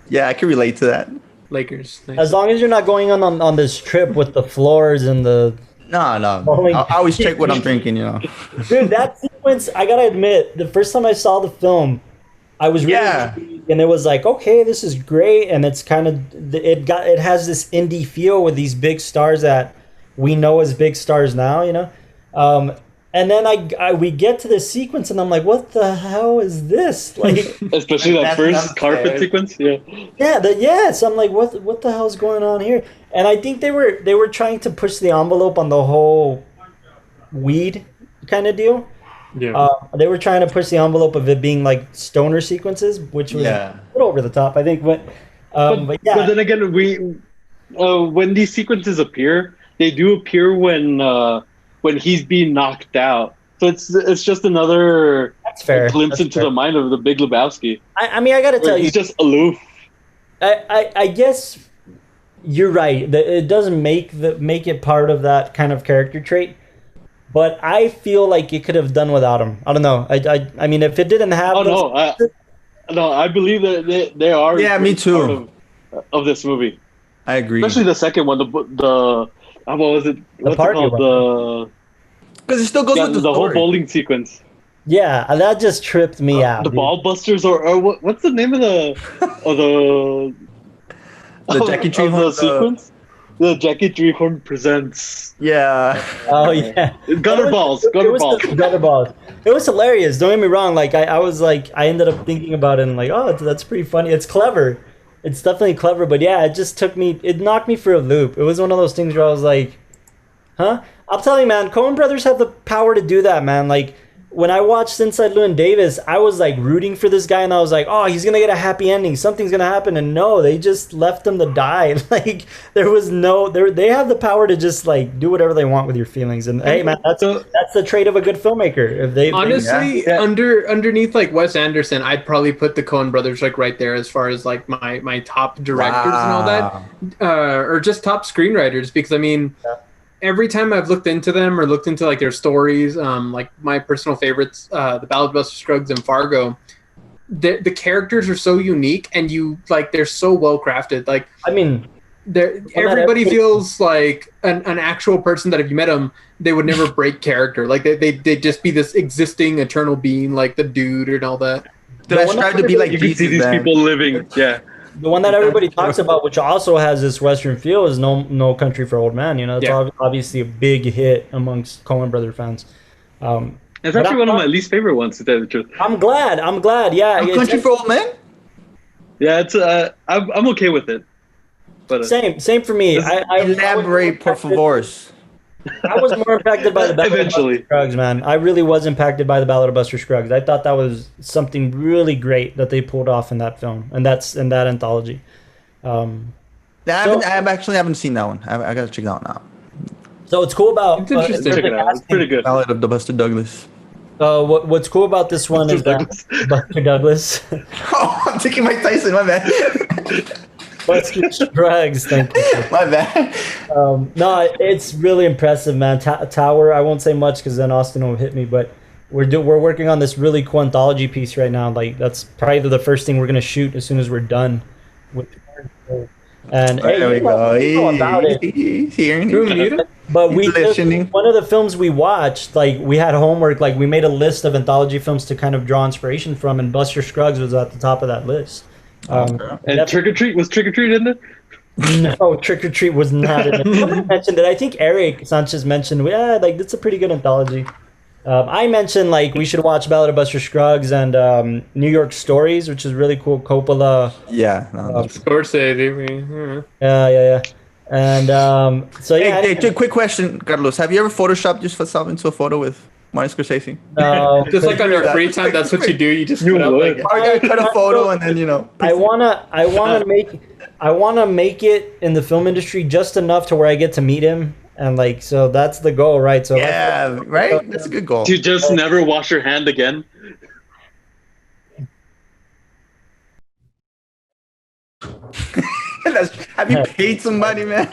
Yeah, I can relate to that. Lakers. Nice. As long as you're not going on this trip with the floors and the. No. I always check what I'm drinking. Dude, that sequence, I gotta admit, the first time I saw the film, I was really intrigued, and it was like, okay, this is great, and it's kind of it has this indie feel with these big stars that we know as big stars now, and then we get to this sequence, and I'm like, what the hell is this? Like, especially that first carpet sequence, So I'm like, what the hell's going on here? And I think they were trying to push the envelope on the whole weed kind of deal. Yeah. They were trying to push the envelope of it being like stoner sequences, which was a little over the top, I think. But then again, when these sequences appear, they do appear when he's being knocked out. So it's just another glimpse into the mind of the Big Lebowski. I mean, I got to tell you, he's just aloof. I guess you're right. It doesn't make it part of that kind of character trait. But I feel like it could have done without him. I don't know. I mean, if it didn't have. I believe that they are. Yeah, me too. Of this movie, I agree. Especially the second one. What was it? What's party it called? Because it still goes with the whole bowling sequence. Yeah, that just tripped me out. The ball busters, or what's the name of the Jackie Treehorn sequence? The Jackie Treehorn presents. Yeah. Oh yeah. Gutter balls. Gutter balls. It was hilarious. Don't get me wrong. Like I was like, I ended up thinking about it and like, oh, that's pretty funny. It's clever. It's definitely clever. But yeah, it knocked me for a loop. It was one of those things where I was like, huh? I'll tell you, man. Coen brothers have the power to do that, man. Like when I watched Inside Llewyn Davis, I was like rooting for this guy, and I was like, oh, he's gonna get a happy ending. Something's gonna happen, and no, they just left him to die. Like there was they have the power to just like do whatever they want with your feelings. And hey, man, that's the trait of a good filmmaker. If they honestly underneath like Wes Anderson, I'd probably put the Coen brothers like right there as far as like my top directors and all that, or just top screenwriters. Because I mean. Yeah. Every time I've looked into them or looked into like their stories, like my personal favorites, The Ballad of Buster Scruggs and Fargo, the characters are so unique and they're so well crafted. Like, I mean, everybody feels like an actual person that if you met them, they would never break character. Like they'd just be this existing eternal being, like the dude and all that. Did I strive to be like you can see these people living? Yeah. The one that everybody talks about, which also has this Western feel, is No Country for Old Men. It's obviously a big hit amongst Coen Brother fans. It's actually one of my least favorite ones, to tell you the truth. I'm glad. Yeah, No Country for Old Men. Yeah, it's I'm okay with it. But same for me. Elaborate, por favor. I was more impacted by the Ballad of Buster Scruggs, man. I really was impacted by the Ballad of Buster Scruggs. I thought that was something really great that they pulled off in that film, and that's in that anthology. I haven't seen that one. I gotta check that one out. So it's cool about. It's interesting. Check it out. It's pretty good. Ballad of the Buster Douglas. What's cool about this one is that Buster Douglas. Oh, I'm taking Mike Tyson. My bad. Buster Scruggs, thank you. My bad. No, it's really impressive, man. Tower. I won't say much because then Austin will hit me. But we're working on this really cool anthology piece right now. Like that's probably the first thing we're gonna shoot as soon as we're done. And there we go. You know about it. He's hearing. But one of the films we watched, like we had homework, like we made a list of anthology films to kind of draw inspiration from, and Buster Scruggs was at the top of that list. And Trick or Treat, was Trick or Treat in there? No, Trick or Treat was not in it. Somebody mentioned it. I think Eric Sanchez mentioned, like it's a pretty good anthology. I mentioned like we should watch Ballad of Buster Scruggs and New York Stories, which is really cool. Coppola. Yeah. Scorsese. Yeah. And so yeah. Hey, quick question, Carlos. Have you ever photoshopped yourself into a photo with Martin Scorsese? No, Just like on your free time, that's what you do. You just You put up would. like, I cut a photo and then I wanna make it in the film industry just enough to where I get to meet him, and like so that's the goal, right? So yeah, right. That's a good goal. To just never wash your hand again. Have you paid somebody, man?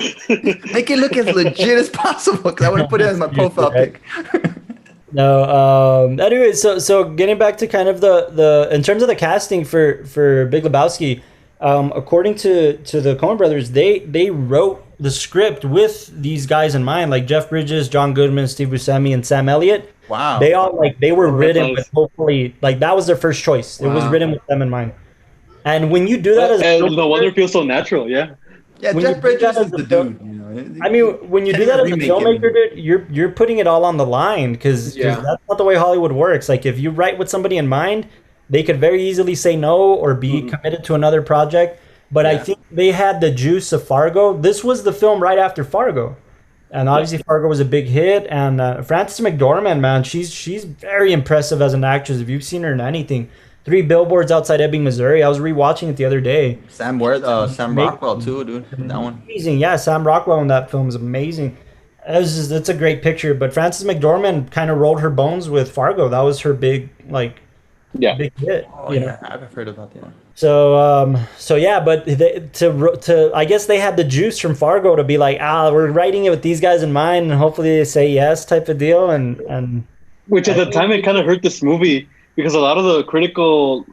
Make it look as legit as possible, because I want to put it as my profile pic. No. Anyway, so getting back to kind of the in terms of the casting for Big Lebowski, according to the Coen brothers, they wrote the script with these guys in mind, like Jeff Bridges, John Goodman, Steve Buscemi, and Sam Elliott. Wow. They were written nice. with hopefully like that was their first choice. It was written with them in mind. And when you do that And no wonder it feels so natural, yeah. Yeah, when Jeff you do Bridges that is as a the film- dude. You know? I mean, when you do that as a Remake it. filmmaker, dude, you're putting it all on the line because Yeah. that's not the way Hollywood works. Like if you write with somebody in mind, they could very easily say no or be committed to another project. But I think they had the juice of Fargo. This was the film right after Fargo, and obviously Fargo was a big hit. And Frances McDormand, man, she's very impressive as an actress. If you've seen her in anything, 3 Billboards Outside Ebbing, Missouri. I was rewatching it the other day. Sam Rockwell too, dude. That one. Amazing, yeah. Sam Rockwell in that film is amazing. It's a great picture. But Frances McDormand kind of rolled her bones with Fargo. That was her big big hit. Oh you know? yeah, I've heard about that. So yeah, but to I guess they had the juice from Fargo to be like, we're writing it with these guys in mind, and hopefully they say yes, type of deal. And Which at the time it kind of hurt this movie because a lot of the critical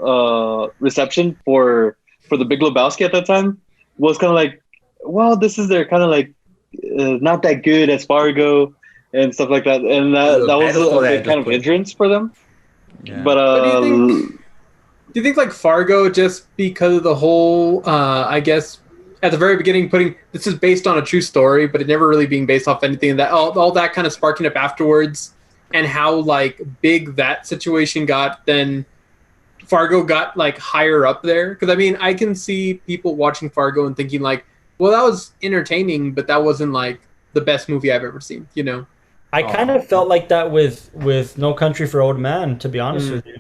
reception for the Big Lebowski at that time was kind of like, well, this is their kind of like not that good as Fargo and stuff like that, and that was a big kind of hindrance for them. Yeah. But do you think like Fargo, just because of the whole, I guess at the very beginning putting this is based on a true story, but it never really being based off anything, and that all that kind of sparking up afterwards, and how like big that situation got, then Fargo got like higher up there? Because I mean, I can see people watching Fargo and thinking like, well, that was entertaining, but that wasn't like the best movie I've ever seen, you know? I kind of felt like that with No Country for Old Men, to be honest with you.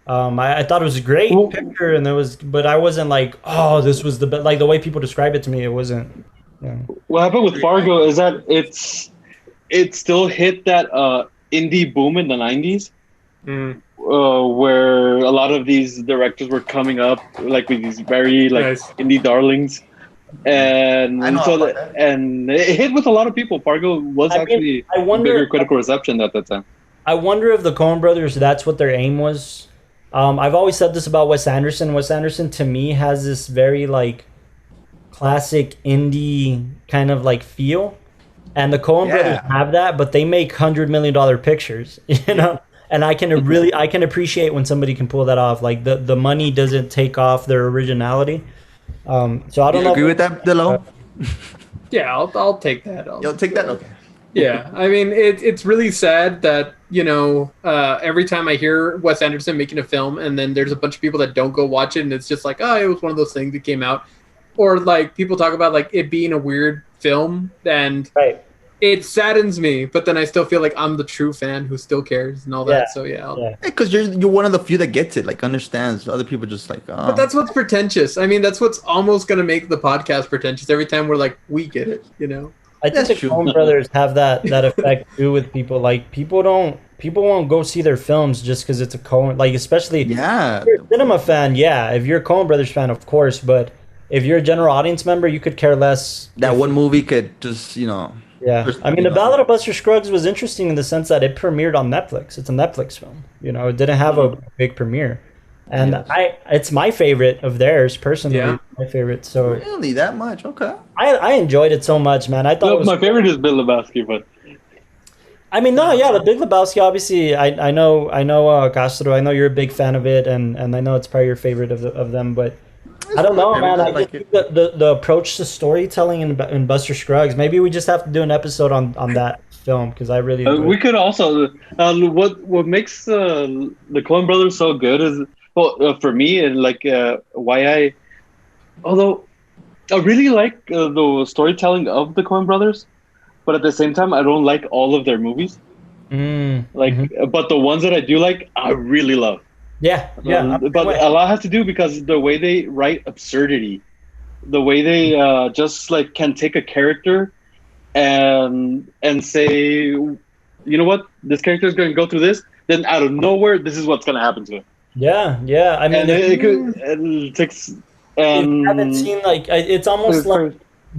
I thought it was a great picture, but I wasn't like, oh, this was the best. Like the way people describe it to me, it wasn't. Yeah. what happened with Fargo is that it still hit that indie boom in the 90s, where a lot of these directors were coming up like with these very like Nice. indie darlings, and I know so about that. and it hit with a lot of people. Fargo was actually I wonder- bigger critical reception at that time. I wonder if the Coen brothers, that's what their aim was. I've always said this about Wes Anderson. Wes Anderson, to me, has this very like classic indie kind of like feel, and the Coen brothers have that, but they make $100 million pictures, you know. And I can appreciate when somebody can pull that off. Like the money doesn't take off their originality. So I don't know. Agree with that, Delo? Yeah, I'll take that. You'll take that? Okay. Yeah, I mean, it's really sad that, you know, every time I hear Wes Anderson making a film and then there's a bunch of people that don't go watch it and it's just like, oh, it was one of those things that came out. Or like people talk about like it being a weird film, and it saddens me, but then I still feel like I'm the true fan who still cares and all that. So yeah. Because you're one of the few that gets it, like understands. Other people just like, oh. But that's what's pretentious. I mean, that's what's almost going to make the podcast pretentious every time we're like, we get it, you know? I think the Coen brothers have that effect too with people. Like people won't go see their films just because it's a Coen. Like especially if you're a cinema fan, if you're a Coen brothers fan, of course. But if you're a general audience member, you could care less. That one movie could just, you know. Yeah, I mean, The Ballad of Buster Scruggs was interesting in the sense that it premiered on Netflix. It's a Netflix film. You know, it didn't have a big premiere. And it's my favorite of theirs, personally. Yeah. My favorite. So Really, that much? Okay. I enjoyed it so much, man. I thought it was my favorite is Big Lebowski, but I mean, the Big Lebowski. Obviously, I know, Castro. I know you're a big fan of it, and I know it's probably your favorite of them. But I don't know, man. I think the approach to storytelling in Buster Scruggs. Maybe we just have to do an episode on that film because I really. we could also what makes the Coen brothers so good is for me and like why although I really like the storytelling of the Coen brothers, but at the same time, I don't like all of their movies. But the ones that I do like, I really love. Yeah. But a lot has to do because the way they write absurdity, the way they just like can take a character and say, you know what, this character is going to go through this, then out of nowhere, this is what's going to happen to him. Yeah. I mean, it takes. If you haven't seen, like, it's almost like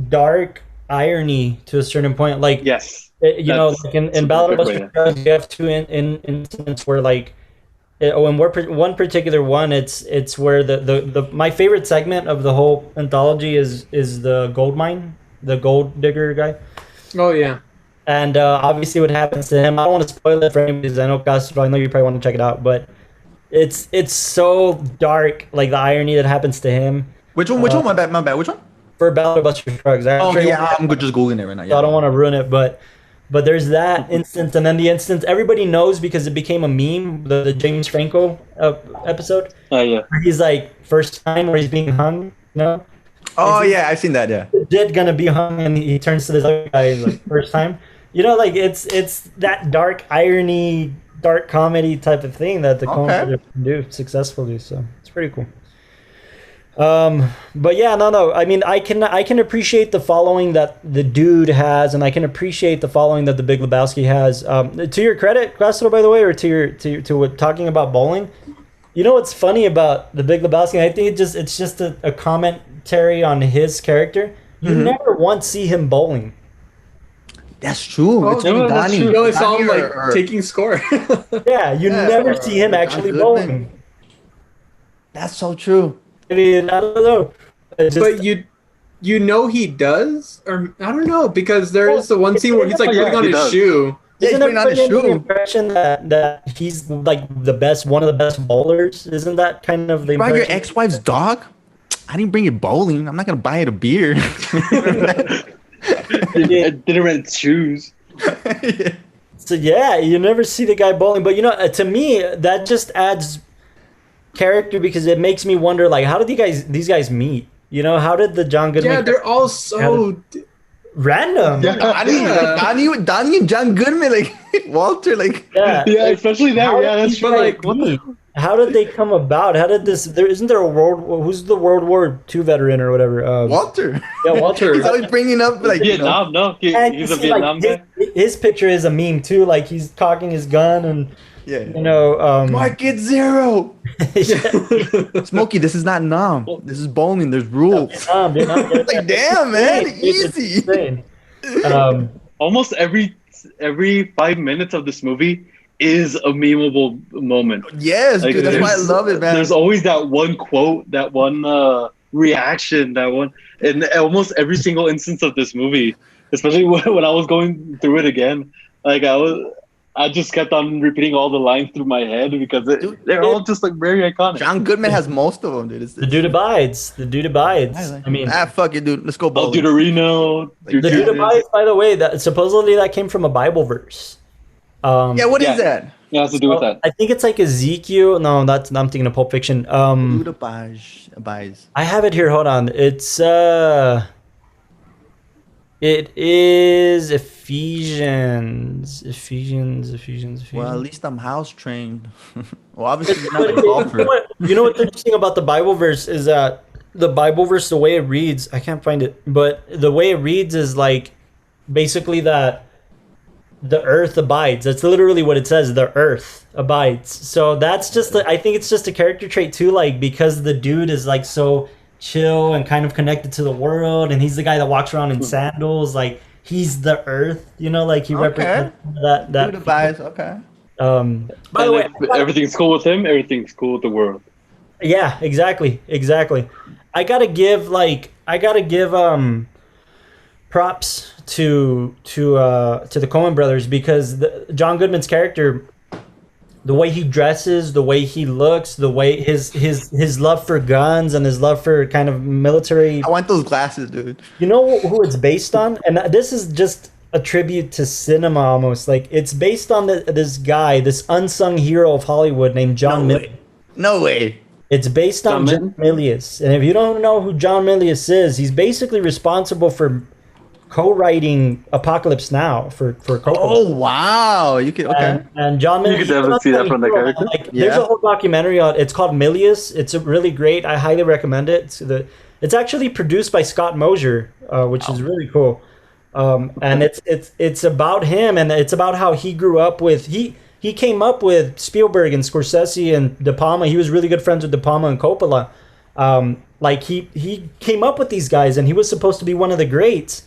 dark irony to a certain point. Like, yes, like in Ballad of Scruggs, you have two instances where, like, in one particular one, it's where the my favorite segment of the whole anthology is the gold mine, the gold digger guy. Oh yeah. And obviously, what happens to him? I don't want to spoil it for anybody because I know Gus, I know you probably want to check it out, but it's so dark, like the irony that happens to him. Which one? My bad. Which one? For Ballad of Buster Scruggs. I'm just googling it right now. Yeah. So I don't want to ruin it, but there's that instance, and then the instance everybody knows because it became a meme. The James Franco episode. Oh yeah. Where he's like first time where he's being hung. You know? Oh yeah, I've seen that. Yeah. Legit gonna be hung, and he turns to this other guy like first time. You know, like it's that dark irony, dark comedy type of thing that the Coen brothers can do successfully. So it's pretty cool. But yeah, no. I mean, I can appreciate the following that the dude has, and I can appreciate the following that the Big Lebowski has. To your credit, Castro, by the way, or to what, talking about bowling. You know what's funny about the Big Lebowski? I think it's just a commentary on his character. You never once see him bowling. That's true. It's only Donnie. You only saw him like taking score. Yeah, you never see him actually bowling. That's so true. I mean, I don't know. But you know he does, or I don't know, because there is the one scene where he's like putting on his shoe. Isn't everybody under the impression that he's like one of the best bowlers? Isn't that kind of the impression? Brought your ex-wife's dog? I didn't bring it bowling. I'm not gonna buy it a beer. I didn't rent shoes. Yeah. So yeah, you never see the guy bowling, but to me that just adds character because it makes me wonder, like, how did these guys meet? How did the John Goodman? Yeah, they're all so random. Yeah, Donnie and John Goodman, like Walter, like yeah, especially that. Yeah, that's true. Like, what the? How did they come about? How did this? Isn't there who's the World War II veteran or whatever? Walter. Yeah, Walter. He's always bringing up like Vietnam. No, he's a Vietnam guy. His picture is a meme too. Like he's cocking his gun and Market Zero. Smokey, this is not Nam. This is bowling. There's rules. Like damn, man, easy. Almost every 5 minutes of this movie is a memeable moment. Yes, dude, that's why I love it, man. There's always that one quote, that one reaction, that one, in almost every single instance of this movie. Especially when I was going through it again, like I just kept on repeating all the lines through my head because they're all just like very iconic. John Goodman has most of them, dude. The dude abides. I mean, fuck it, dude. Let's go bowling. Deuterino. The dude abides. By the way, supposedly that came from a Bible verse. What is that? It has to do with that. I think it's like Ezekiel. No, I'm thinking of Pulp Fiction. Dude abides. I have it here. Hold on. It is Ephesians. Well, at least I'm house trained. Well, obviously you're not a golfer. You know what's interesting about the Bible verse is that the Bible verse, the way it reads, I can't find it, but the way it reads is like basically that the earth abides. That's literally what it says. The earth abides. So that's just, I think it's just a character trait too, like because the dude is like so chill and kind of connected to the world, and he's the guy that walks around in sandals, like he's the earth, like he represents that dude abides. Okay. By the way, everything's cool with him, everything's cool with the world. Yeah, exactly. I gotta give props to the Coen brothers because John Goodman's character, the way he dresses, the way he looks, the way his love for guns and his love for kind of military. I want those glasses, dude. You know who it's based on? And this is just a tribute to cinema almost. Like it's based on this guy, this unsung hero of Hollywood named John Miller. No way. It's based on John Milius, and if you don't know who John Milius is, he's basically responsible for co-writing Apocalypse Now for Coppola. Oh wow, you can and John Milius. You could definitely see that from the character. There's a whole documentary on. It's called Milius. It's really great. I highly recommend it. It's actually produced by Scott Mosier, which is really cool. And it's about him, and it's about how he grew up with he came up with Spielberg and Scorsese and De Palma. He was really good friends with De Palma and Coppola. Like he came up with these guys, and he was supposed to be one of the greats.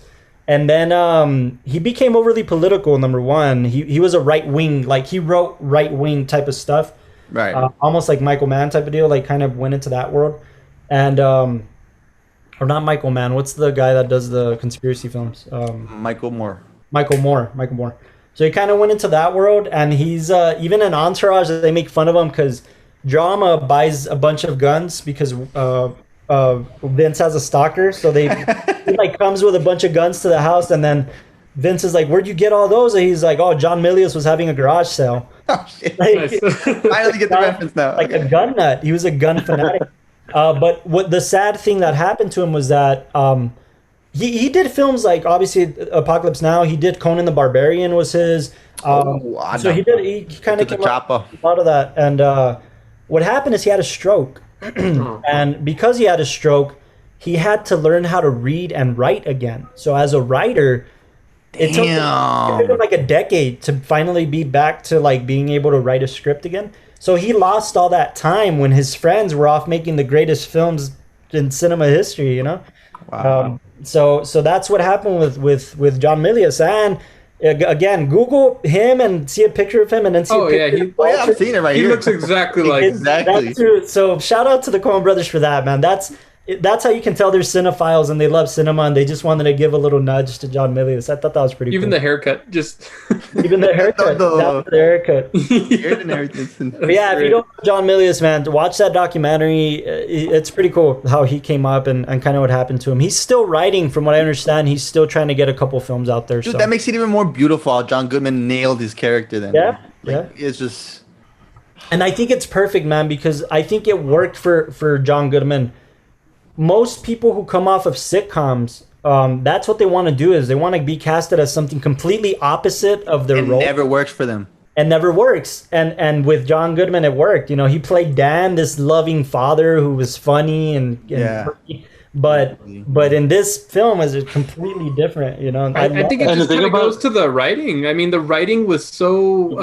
And then he became overly political. Number one, he was a right wing, like he wrote right wing type of stuff, right? Almost like Michael Mann type of deal. Like kind of went into that world, and or not Michael Mann. What's the guy that does the conspiracy films? Michael Moore. Michael Moore. So he kind of went into that world, and he's even in Entourage. They make fun of him because Drama buys a bunch of guns because Vince has a stalker. So he like comes with a bunch of guns to the house, and then Vince is like, "Where'd you get all those?" And he's like, "Oh, John Milius was having a garage sale." Oh shit! Like, Finally get the reference now. Like a gun nut. He was a gun fanatic. But what the sad thing that happened to him was that he did films like obviously Apocalypse Now. He did Conan the Barbarian was his. So he kind of came up with a lot of that. And what happened is he had a stroke, and because he had a stroke, he had to learn how to read and write again. So as a writer, it took him like a decade to finally be back to like being able to write a script again. So he lost all that time when his friends were off making the greatest films in cinema history, you know? Wow. So that's what happened with John Milius. And again, Google him and see a picture of him, and then see a picture. I've seen it right here. He looks exactly like exactly. So shout out to the Coen brothers for that, man. That's how you can tell they're cinephiles and they love cinema, and they just wanted to give a little nudge to John Milius. I thought that was pretty cool. Even the haircut, just... Even the haircut. the haircut. and everything. But yeah, if you don't know John Milius, man, watch that documentary. It's pretty cool how he came up and kind of what happened to him. He's still writing, from what I understand. He's still trying to get a couple films out there. Dude, so. that makes it even more beautiful how John Goodman nailed his character then. Yeah, It's just... And I think it's perfect, man, because I think it worked for John Goodman. Most people who come off of sitcoms, that's what they want to do, is they want to be casted as something completely opposite of their role. It never works for them. And never works. And with John Goodman, it worked. You know, he played Dan, this loving father who was funny and quirky. But in this film, is it completely different? You know, I think it just kind of goes to the writing. I mean, the writing was so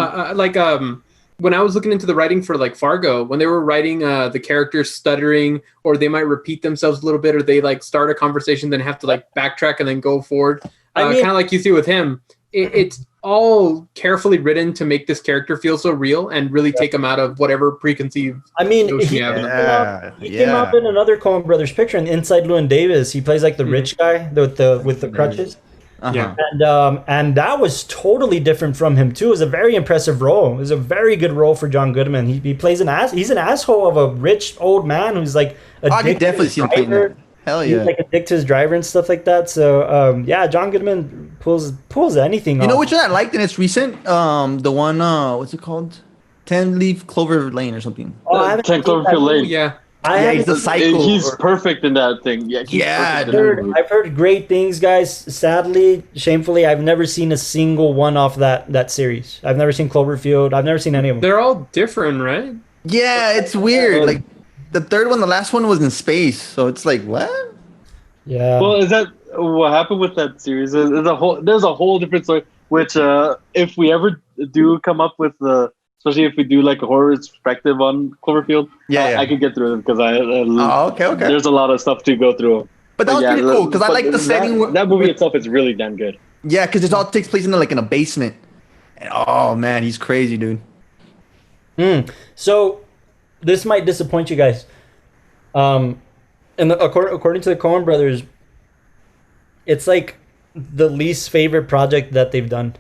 when I was looking into the writing for like Fargo, when they were writing the characters stuttering, or they might repeat themselves a little bit, or they like start a conversation, then have to like backtrack and then go forward. Kind of like you see with him, it's all carefully written to make this character feel so real and really take him out of whatever preconceived notion you have in them. He came up in another Coen Brothers picture, in Inside Llewyn Davis. He plays like the rich guy with the crutches. Yeah, and that was totally different from him too. It was a very impressive role. It was a very good role for John Goodman. He plays he's an asshole of a rich old man who's like I could definitely see him playing that. Hell yeah, he's like addicted to his driver and stuff like that. So John Goodman pulls anything. You know which one I liked, and it's recent. The one what's it called? 10-Leaf Clover Lane or something. 10 Cloverfield Lane. Yeah. He's the psycho. He's perfect in that thing. Yeah, I've heard great things, guys. Sadly, shamefully, I've never seen a single one off that series. I've never seen Cloverfield. I've never seen any of them. They're all different, right? Yeah, it's weird. Like the third one, the last one was in space, so it's like what? Yeah. Well, is that what happened with that series? There's a whole different story. Which, if we ever do come up with especially if we do like a horror perspective on Cloverfield, I could get through it because okay. There's a lot of stuff to go through. But that was pretty cool because I like the setting. That movie itself is really damn good. Yeah, because it all takes place in a basement. And oh man, he's crazy, dude. So this might disappoint you guys. And according to the Coen brothers, it's like the least favorite project that they've done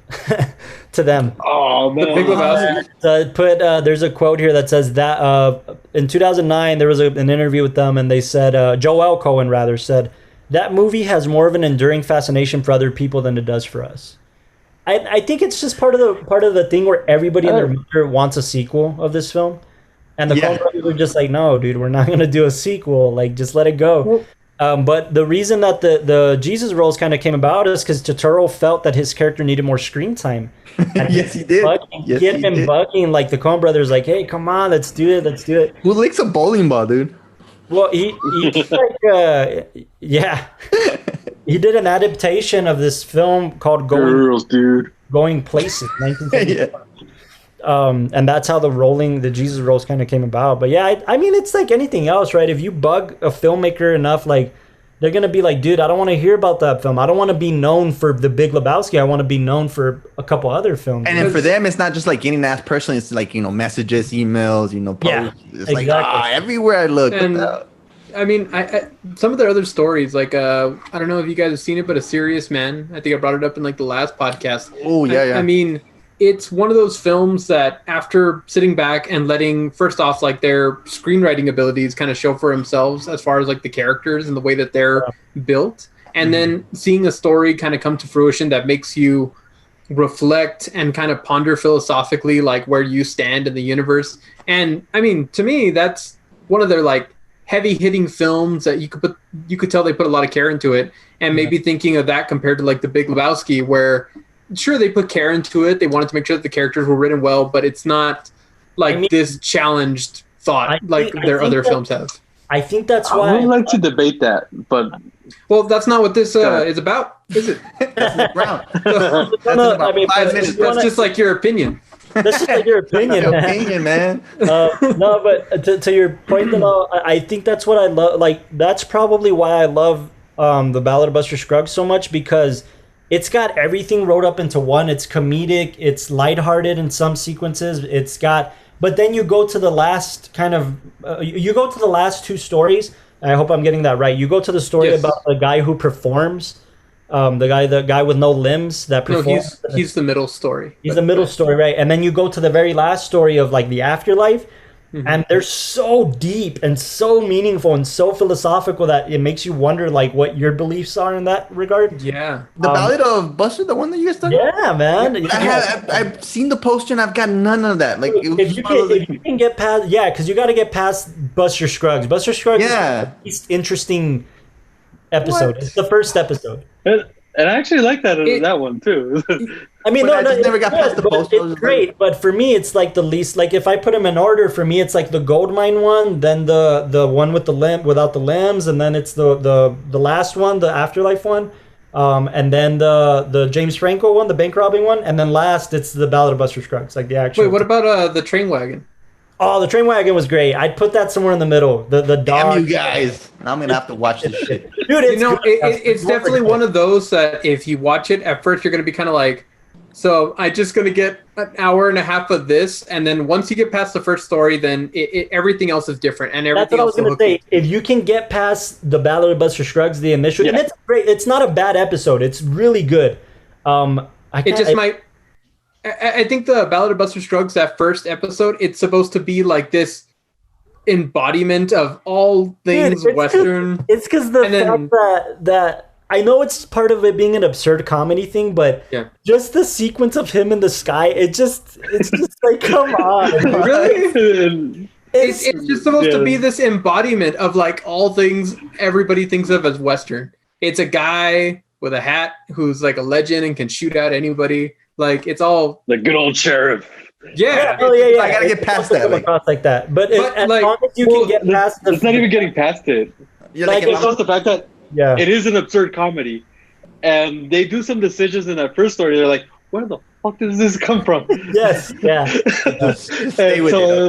to them. Oh man, Big Lebowski. There's a quote here that says that in 2009 there was an interview with them, and they said Joel Coen rather said that movie has more of an enduring fascination for other people than it does for us. I think it's just part of the thing where everybody and their mother wants a sequel of this film. And the Coen brothers were just like, no, dude, we're not gonna do a sequel. Like, just let it go. But the reason that the Jesus roles kind of came about is because Turturro felt that his character needed more screen time. Yes, he did. Bugging like the Coen brothers, like, hey, come on, let's do it. Who licks a bowling ball, dude? Well, he yeah, he did an adaptation of this film called Going Places, 1975. And that's how the Jesus roles kind of came about. But yeah, I mean, it's like anything else, right? If you bug a filmmaker enough, like, they're gonna be like, dude, I don't want to hear about that film. I don't want to be known for The Big Lebowski. I want to be known for a couple other films. And then for them, it's not just like getting asked personally. It's like, messages, emails, posts. Yeah, it's exactly. Like, everywhere I look. And, I mean, I some of their other stories, like I don't know if you guys have seen it, but A Serious Man. I think I brought it up in like the last podcast. Oh yeah. I mean, it's one of those films that after sitting back and letting, first off, like their screenwriting abilities kind of show for themselves as far as like the characters and the way that they're built, and then seeing a story kind of come to fruition that makes you reflect and kind of ponder philosophically like where you stand in the universe. And I mean, to me, that's one of their like heavy hitting films that you could tell they put a lot of care into it. And maybe thinking of that compared to like The Big Lebowski, where sure, they put care into it. They wanted to make sure that the characters were written well, but it's not like this challenged thought their other films have. I think that's why I would like to debate that, but that's not what this is about, is it? That's That's just like your opinion. This is like your opinion, man. No, but to your point, though, I think that's what I love. Like, that's probably why I love The Ballad of Buster Scruggs so much, because it's got everything rolled up into one. It's comedic. It's lighthearted in some sequences. But then you go to the last you go to the last two stories. And I hope I'm getting that right. You go to the story about the guy who performs, the guy with no limbs that performs. No, he's the middle story. He's the middle story, right? And then you go to the very last story of like the afterlife. And they're so deep and so meaningful and so philosophical that it makes you wonder like what your beliefs are in that regard. Yeah. The Ballad of Buster, the one that you guys talking about? Yeah, man. I've seen the poster and I've got none of that. Like, if you can get past, because you got to get past Buster Scruggs. Buster Scruggs is the least interesting episode. It's the first episode. And I actually like that one too. I mean, I just never got past the post. It's great, but for me, it's like the least. Like, if I put them in order, for me, it's like the Goldmine one, then the one with the limb without the limbs, and then it's the last one, the Afterlife one, and then the James Franco one, the bank robbing one, and then last it's the Ballad of Buster Scruggs, like the actual. Wait, what about the Train Wagon? Oh, the Train Wagon was great. I'd put that somewhere in the middle. The dog. Damn you guys! I'm gonna have to watch this shit, dude. It's definitely one of those that if you watch it at first, you're gonna be kind of like, so I just gonna get an hour and a half of this, and then once you get past the first story, then everything else is different, and everything. That's what I was gonna say. If you can get past the Ballad of Buster Scruggs, the initial, and it's great. It's not a bad episode. It's really good. I think the Ballad of Buster Scruggs, that first episode, it's supposed to be like this embodiment of all things Western. It's because the fact that I know it's part of it being an absurd comedy thing, but just the sequence of him in the sky, it's just like, come on. Really? It's just supposed to be this embodiment of like all things everybody thinks of as Western. It's a guy with a hat who's like a legend and can shoot out anybody. Like, it's all the good old sheriff. Yeah. I gotta get past that. Like that. But as long as you can get past it's not even getting past it. It's just the fact that it is an absurd comedy. And they do some decisions in that first story. They're like, where the fuck does this come from? Yes, yeah.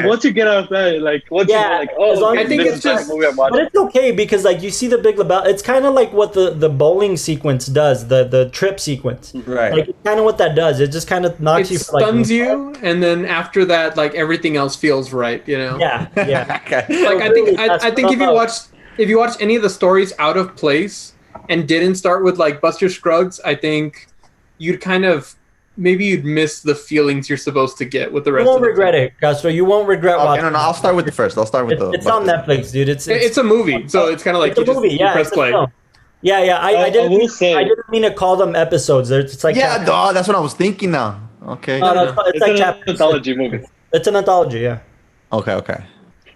Once you get out of that, like, once you're like, I think it's just, but it's okay because, like, you see the Big Lebowski. It's kind of like what the bowling sequence does, the trip sequence. Right. Like, it's kind of what that does. It just kind of knocks you. It stuns you, and then after that, like, everything else feels right. You know. Yeah. Okay. Like, I think if you watch any of the stories out of place and didn't start with like Buster Scruggs, I think you'd kind of. Maybe you'd miss the feelings you're supposed to get with the rest. You won't regret it, Castro. You won't regret watching. No, I'll start with the first. I'll start with It's on Netflix, dude. It's a movie, so it's kind of like it's a movie. You press play. I didn't mean to call them episodes. It's like that's what I was thinking now. Okay. It's like an anthology movie. It's an anthology, yeah. Okay.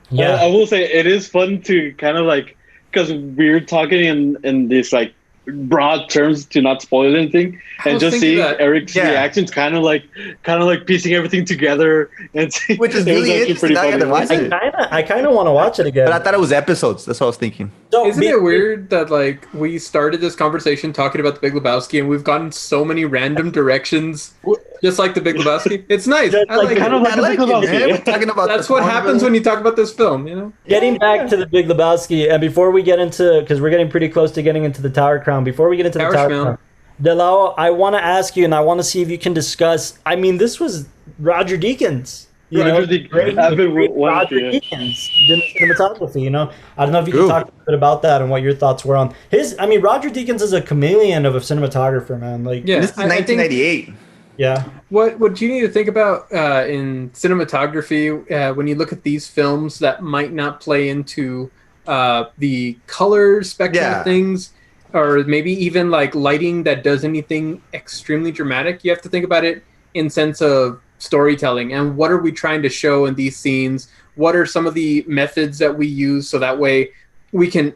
Yeah. I will say it is fun to kind of like, because we're talking in this like broad terms to not spoil anything, and just seeing Eric's reactions, kind of like piecing everything together, and which is really interesting. I kind of want to watch it again. But I thought it was episodes. That's what I was thinking. So, isn't it weird that like we started this conversation talking about the Big Lebowski, and we've gotten so many random directions, just like the Big Lebowski? It's nice. I like kind of like the Big Lebowski. We're talking about that's what happens when you talk about this film, you know. Getting back to the Big Lebowski, and before we get into, because we're getting pretty close to getting into the Tower Crown. Before we get into the Tower Crown, Delao, I want to ask you, and I want to see if you can discuss. I mean, this was Roger Deakins. Roger Deakins did cinematography. You know, I don't know if you can talk a bit about that and what your thoughts were on his. I mean, Roger Deakins is a chameleon of a cinematographer, man. Like, this is 1998. Yeah. What you need to think about in cinematography when you look at these films that might not play into the color spectrum of things, or maybe even like lighting that does anything extremely dramatic, you have to think about it in sense of storytelling and what are we trying to show in these scenes. What are some of the methods that we use so that way we can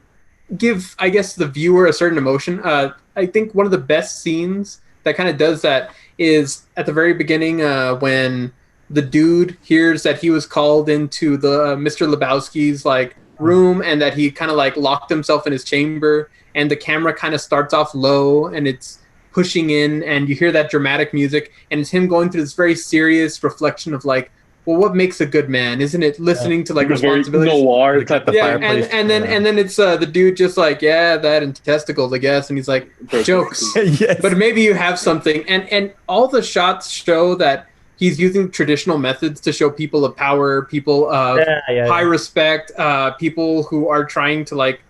give, I guess, the viewer a certain emotion. I think one of the best scenes that kind of does that is at the very beginning when the dude hears that he was called into the Mr. Lebowski's like room and that he kind of like locked himself in his chamber, and the camera kind of starts off low and it's pushing in, and you hear that dramatic music, and it's him going through this very serious reflection of like, well, what makes a good man? Isn't it listening to like responsibilities? Noir type of fireplace. And then it's the dude just like, yeah, that and testicles, I guess, and he's like, jokes. Yes. But maybe you have something, and all the shots show that he's using traditional methods to show people of power, people of high respect, people who are trying to like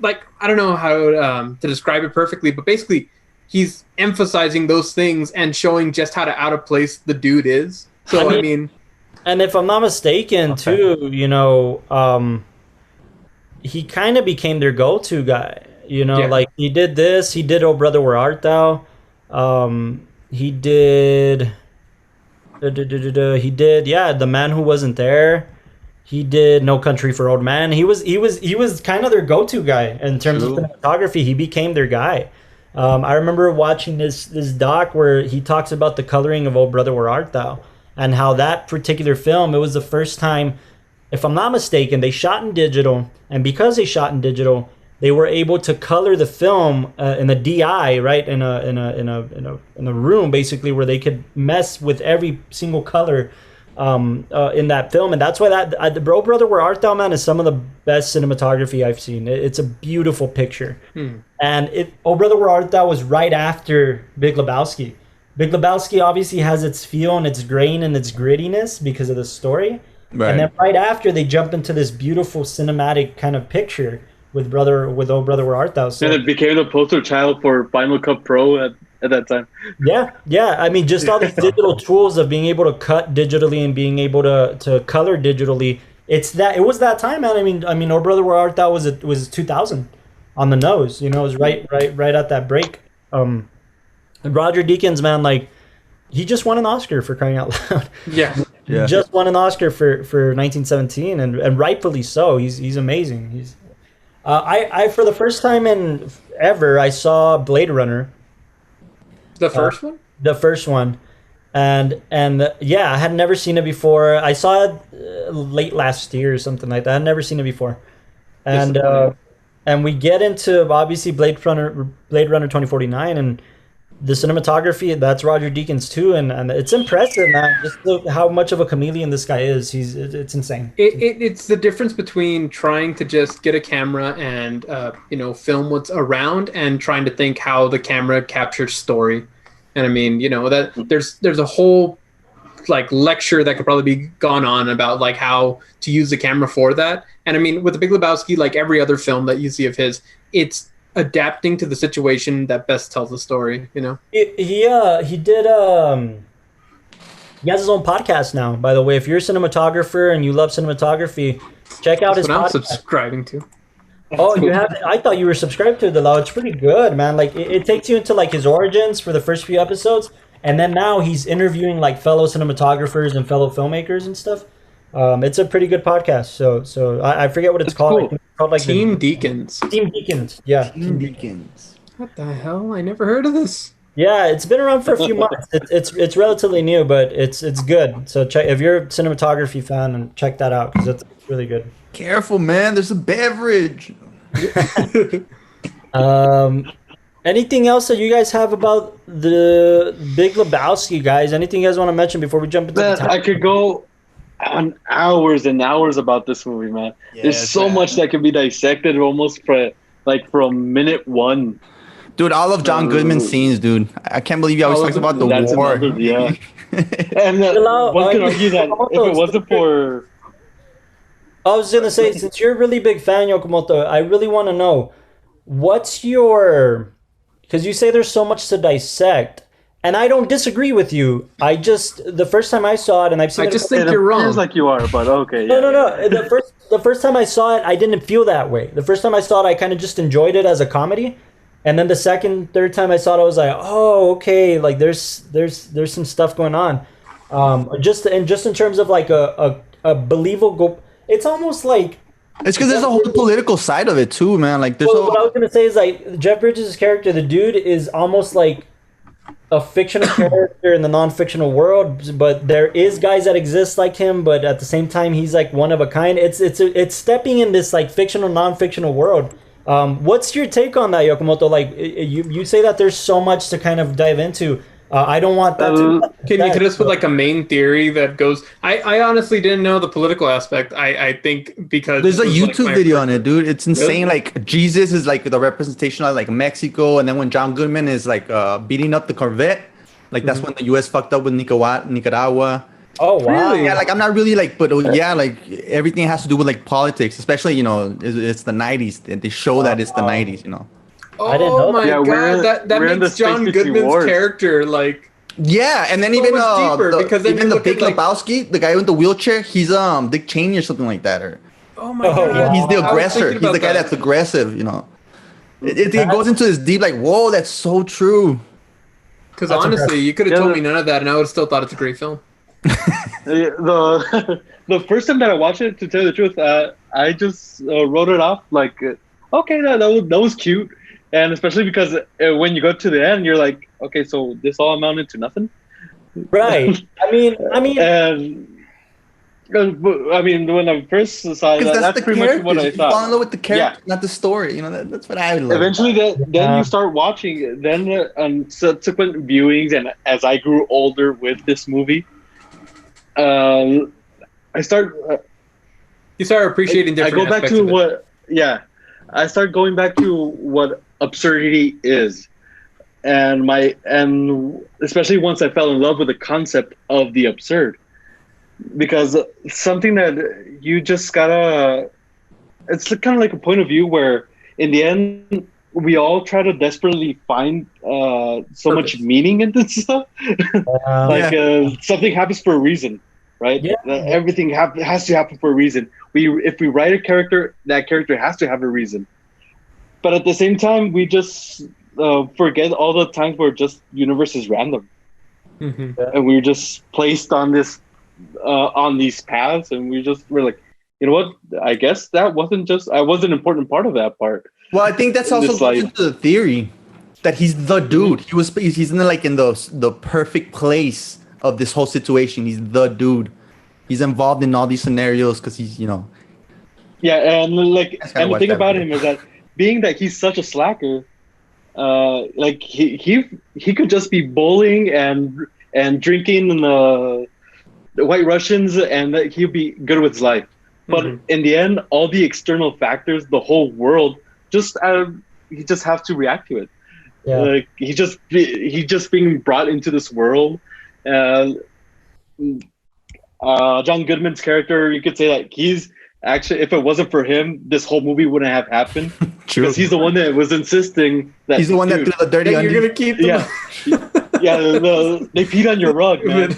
I don't know how to describe it perfectly, but basically he's emphasizing those things and showing just how out of place the dude is. So I mean, and if I'm not mistaken, too, you know, he kind of became their go-to guy. You know, like he did this, he did "Oh Brother, Where Art Thou?" He did, The Man Who Wasn't There. He did No Country for Old Men. He was kind of their go-to guy in terms of cinematography. He became their guy. I remember watching this doc where he talks about the coloring of "Oh Brother, Where Art Thou?" and how that particular film, it was the first time, if I'm not mistaken, they shot in digital, and because they shot in digital, they were able to color the film in a DI, right, in a room basically where they could mess with every single color in that film, and that's why that "Bro Brother Where Art Thou?" man is some of the best cinematography I've seen. It's a beautiful picture, and "Oh Brother Where Art Thou?" was right after Big Lebowski. Big Lebowski obviously has its feel and its grain and its grittiness because of the story, and then right after they jump into this beautiful cinematic kind of picture with "Oh Brother Where Art Thou?" So, and it became the poster child for Final Cut Pro at that time. Yeah. I mean, just all these digital tools of being able to cut digitally and being able to color digitally. It was that time, man. I mean, "Oh Brother, Where Art Thou?" was 2000 on the nose. You know, it was right at that break. Roger Deakins, man, like he just won an Oscar for crying out loud. Yeah. Just won an Oscar for 1917, and rightfully so. He's amazing. I for the first time in ever, I saw Blade Runner. The first one? The first one. And I had never seen it before. I saw it late last year or something like that. I had never seen it before. And we get into obviously Blade Runner 2049, and the cinematography, that's Roger Deakins too, and it's impressive, man. Just look how much of a chameleon this guy is. It's insane. It's the difference between trying to just get a camera and film what's around and trying to think how the camera captures story. And I mean, you know, that there's a whole like lecture that could probably be gone on about like how to use the camera for that. And I mean, with the Big Lebowski, like every other film that you see of his, it's adapting to the situation that best tells the story, you know. He did he has his own podcast now, by the way. If you're a cinematographer and you love cinematography, check out his podcast. I'm subscribing to. Oh, you have? I thought you were subscribed to the law. It's pretty good, man. Like it takes you into like his origins for the first few episodes, and then now he's interviewing like fellow cinematographers and fellow filmmakers and stuff. It's a pretty good podcast. So I forget what it's called. cool. I think it's called like Team Deacons. Team Deacons. Yeah. Team Deacons. What the hell? I never heard of this. Yeah, it's been around for a few months. It's relatively new, but it's good. So check if you're a cinematography fan, and check that out because it's really good. Careful, man. There's a beverage. Anything else that you guys have about the Big Lebowski, guys? Anything you guys want to mention before we jump into the I could go on hours and hours about this movie, man. There's so much that can be dissected almost from minute one. Dude, all of John Goodman's scenes, dude. I can't believe you always talk about the war. And one could argue that if it wasn't for... I was gonna say, since you're a really big fan, Yokomoto, I really want to know what's your, because you say there's so much to dissect, and I don't disagree with you. I just the first time I saw it, and I've seen. I just think you're wrong. Feels like you are, but okay. No. The first time I saw it, I didn't feel that way. The first time I saw it, I kind of just enjoyed it as a comedy, and then the second, third time I saw it, I was like, oh, okay, like there's some stuff going on. Just in terms of like a believable. It's almost like it's because there's a whole political side of it too, man. Like there's what I was gonna say is like Jeff Bridges' character, the dude is almost like a fictional character in the non-fictional world, but there is guys that exist like him, but at the same time he's like one of a kind. It's stepping in this like fictional, non-fictional world. What's your take on that, Yokomoto? Like you say that there's so much to kind of dive into. I don't want that to... Can you just put like a main theory that goes... I honestly didn't know the political aspect. I think because... There's a YouTube video on it, dude. It's insane. Really? Like, Jesus is like the representation of like Mexico, and then when John Goodman is like beating up the Corvette, like that's when the U.S. fucked up with Nicaragua. Oh, wow. Really? Yeah, like I'm not really like... But yeah, like everything has to do with like politics, especially, you know, it's the 90s. They show that it's the 90s, you know. Oh my god, that makes John Goodman's character like and then so even deeper because then even the Big Lebowski, the guy with the wheelchair, he's Dick Cheney or something like that, or oh my god, he's the aggressor. He's the guy that's aggressive, you know. It goes into this deep, like, whoa, that's so true. Because honestly, you could have told me none of that, and I would have still thought it's a great film. The first time that I watched it, to tell you the truth, I just wrote it off like, okay, that was cute. And especially because when you go to the end, you're like, okay, so this all amounted to nothing, right? I mean, when I first saw that, that's pretty much what I thought. You fall in love with the character, not the story. You know, that's what I love. Eventually, then you start watching. Then on subsequent viewings, and as I grew older with this movie, I start. You start appreciating different. I go back to I start going back to what absurdity is, and especially once I fell in love with the concept of the absurd, because something that you just gotta, it's kind of like a point of view where in the end we all try to desperately find so much meaning in this stuff. Something happens for a reason, right? Everything has to happen for a reason. If we write a character, that character has to have a reason. But at the same time, we just forget all the times where just universe is random, and we're just placed on this on these paths, and we're like, you know what? I guess I wasn't an important part of that part. Well, I think that's also goes into the theory that he's the dude. He's in the perfect place of this whole situation. He's the dude. He's involved in all these scenarios because he's, you know. Yeah, and the thing about him is that being that he's such a slacker, like he could just be bullying and drinking the White Russians, and he'd be good with his life. But in the end, all the external factors, the whole world, he just has to react to it. Yeah. Like he just being brought into this world. John Goodman's character, you could say that he's actually, if it wasn't for him, this whole movie wouldn't have happened. True. Because he's the one that was insisting that he's the one that threw the dirty undies. You're gonna keep them. They peed on your rug, man.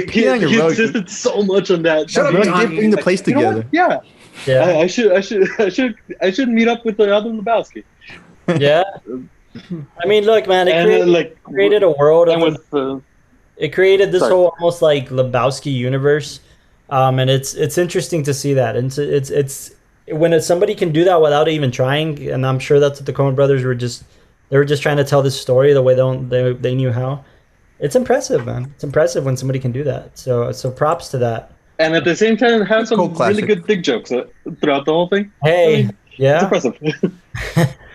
He insisted so much on that. Shut up, John. Bring the place together. Yeah. I should meet up with the other Lebowski. Yeah. I mean, look, man. It created a world. It created this whole almost like Lebowski universe. And it's interesting to see that, and it's when somebody can do that without even trying, and I'm sure that's what the Coen brothers were just trying to tell this story the way they knew how. It's impressive, man. It's impressive when somebody can do that. So props to that. And at the same time, have some really good dick jokes throughout the whole thing. Hey, it's impressive.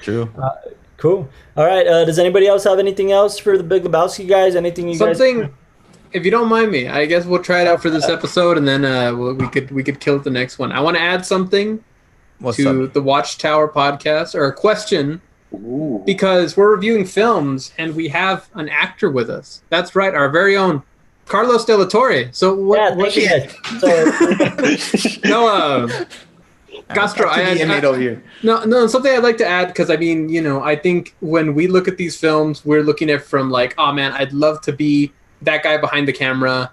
True. Cool. All right. Does anybody else have anything else for the Big Lebowski guys? Anything you guys? If you don't mind me, I guess we'll try it out for this episode, and then we could kill it the next one. I want to add something to the WatchTower podcast, or a question. Ooh. Because we're reviewing films and we have an actor with us. That's right, our very own Carlos De La Torre. So what? Castro, no, something I'd like to add, because I mean, I think when we look at these films, we're looking at from like, oh man, I'd love to be that guy behind the camera,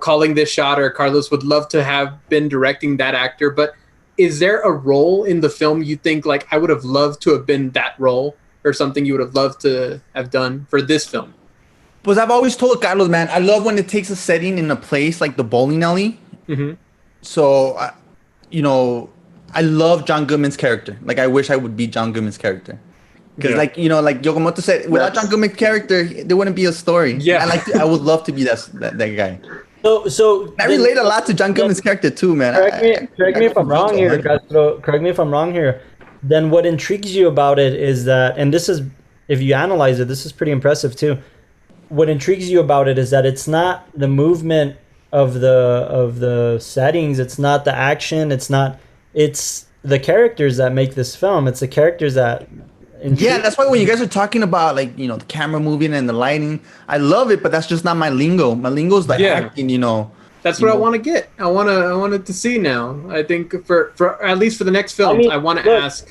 calling this shot, or Carlos would love to have been directing that actor, but. Is there a role in the film you think, like, I would have loved to have been that role, or something you would have loved to have done for this film? Because I've always told Carlos, man, I love when it takes a setting in a place like the bowling alley. Mm-hmm. So, I love John Goodman's character. Like, I wish I would be John Goodman's character. Because, like Yokomoto said, without John Goodman's character, there wouldn't be a story. Yeah. I would love to be that guy. So I relate a lot to John Goodman's character too, man. Correct me if I'm wrong here, Castro. Correct me if I'm wrong here. Then what intrigues you about it is that, and this is, if you analyze it, this is pretty impressive too. What intrigues you about it is that it's not the movement of the settings, it's not the action, it's the characters that make this film. It's the characters that. Yeah, that's why when you guys are talking about the camera moving and the lighting, I love it, but that's just not my lingo. My lingo is acting, That's what I want to get. I wanted to see now. I think for at least for the next film, I want to ask.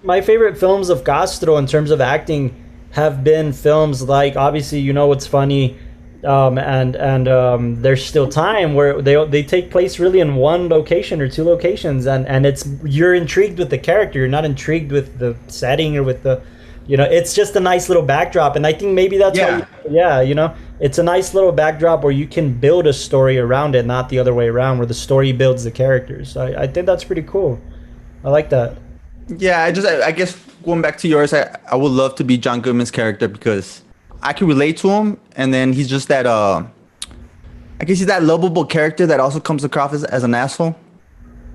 My favorite films of Castro in terms of acting have been films like, obviously, What's Funny, and There's Still Time, where they take place really in one location or two locations, and you're intrigued with the character, you're not intrigued with the setting or with the it's just a nice little backdrop. And I think maybe that's it's a nice little backdrop where you can build a story around it, not the other way around, where the story builds the characters. I think that's pretty cool. I like that. Yeah, I guess going back to yours, I would love to be John Goodman's character, because I can relate to him, and then he's just that I guess he's that lovable character that also comes across as an asshole.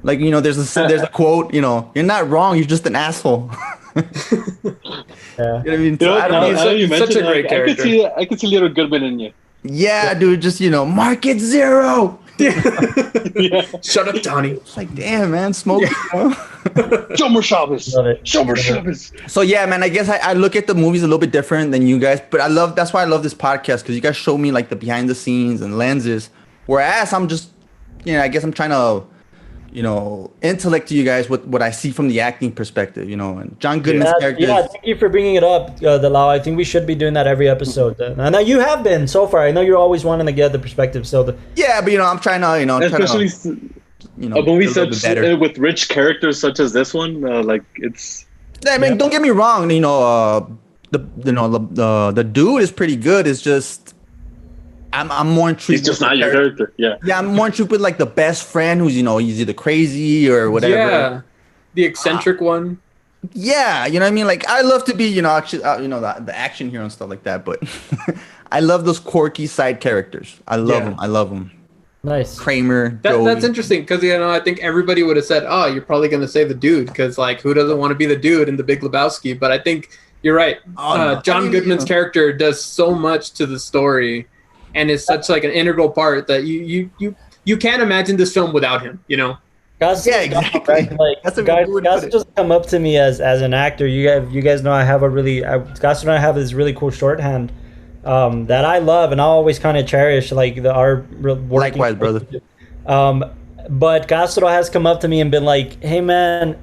Like, there's a quote, you're not wrong, you're just an asshole. Yeah. You know what I mean? So he's such a great character. I could see little Goodman in you. Yeah, dude, just market zero. Yeah. Shut up, Donnie. It's like, damn, man, smoke. Show more Shabbos. Show more Shabbos. So yeah, man, I guess I look at the movies a little bit different than you guys, but that's why I love this podcast, because you guys show me like the behind the scenes and lenses, whereas I'm just, I guess I'm trying to, intellect to you guys what I see from the acting perspective, and John Goodman's character. Yeah, thank you for bringing it up, Delau. I think we should be doing that every episode. I know you have been so far. I know you're always wanting to get the perspective. Yeah, but I'm trying to, especially a movie such with rich characters such as this one, it's. I mean, don't get me wrong. The dude is pretty good. It's just. I'm more intrigued. He's just not your character. Yeah. Yeah, I'm more intrigued with like the best friend who's he's either crazy or whatever. Yeah, the eccentric one. Yeah, you know what I mean. Like, I love to be actually the action hero and stuff like that, but I love those quirky side characters. I love them. Nice. Kramer. That's interesting, because I think everybody would have said, "Oh, you're probably going to say the dude," because like who doesn't want to be the dude in the Big Lebowski? But I think you're right. John Goodman's character does so much to the story. And is such like an integral part that you can't imagine this film without him, Gus, yeah, exactly. Right? Like, that's a Gus just come up to me as an actor. You guys know I have Gus and I have this really cool shorthand that I love, and I always kind of cherish our working. Likewise, brother. But Castro has come up to me and been like, "Hey, man,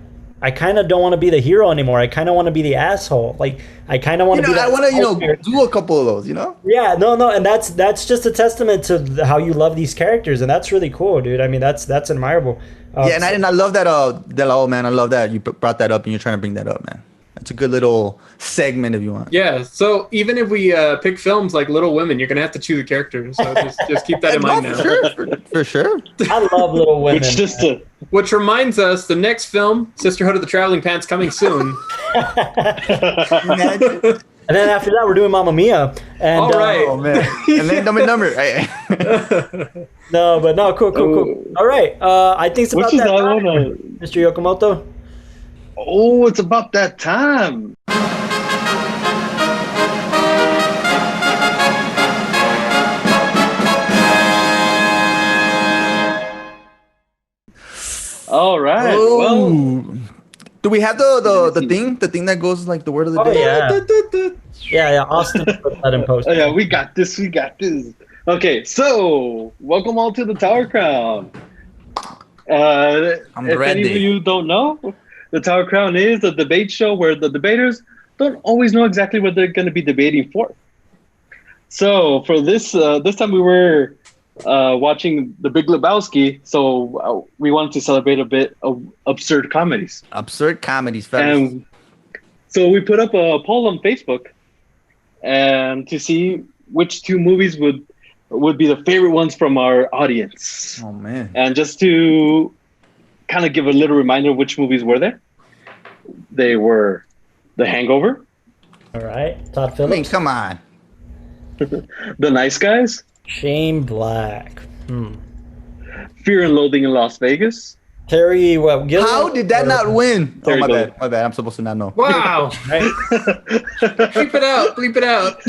I kind of don't want to be the hero anymore. I kind of want to be the asshole. Like, I kind of want to be that. I want to, do a couple of those, Yeah, no, and that's just a testament to how you love these characters, and that's really cool, dude. I mean, that's admirable. And I love that, man. I love that you brought that up and you're trying to bring that up, man. It's a good little segment if you want. Yeah, so even if we pick films like Little Women, you're gonna have to choose a character. So just keep that in mind now. For sure. I love Little Women. Which reminds us, the next film, Sisterhood of the Traveling Pants, coming soon. And then after that, we're doing Mamma Mia. And, all right. Oh man. And then Dumb and Dumber. Cool. All right. I think it's about that time, Mr. Yokomoto. Oh, it's about that time. All right. Oh. Well, do we have the thing that goes like the word of the day? Yeah. Austin put that in post. Oh yeah, we got this. Okay, so welcome all to the Tower Crown. I'm if ready. any of you don't know, the Tower Crown is a debate show where the debaters don't always know exactly what they're going to be debating for. So for this time we were watching The Big Lebowski, so we wanted to celebrate a bit of absurd comedies. Absurd comedies, fellas. And so we put up a poll on Facebook and to see which two movies would be the favorite ones from our audience. Oh man. And just to kind of give a little reminder of which movies were there. They were The Hangover. All right. Todd I Phillips. mean, come on. The Nice Guys. Shane Black. Fear and Loathing in Las Vegas. Terry, Gilliam. How did that not win? Terry Oh, my Gilliam. bad. My bad. I'm supposed to not know. Wow. Bleep it out.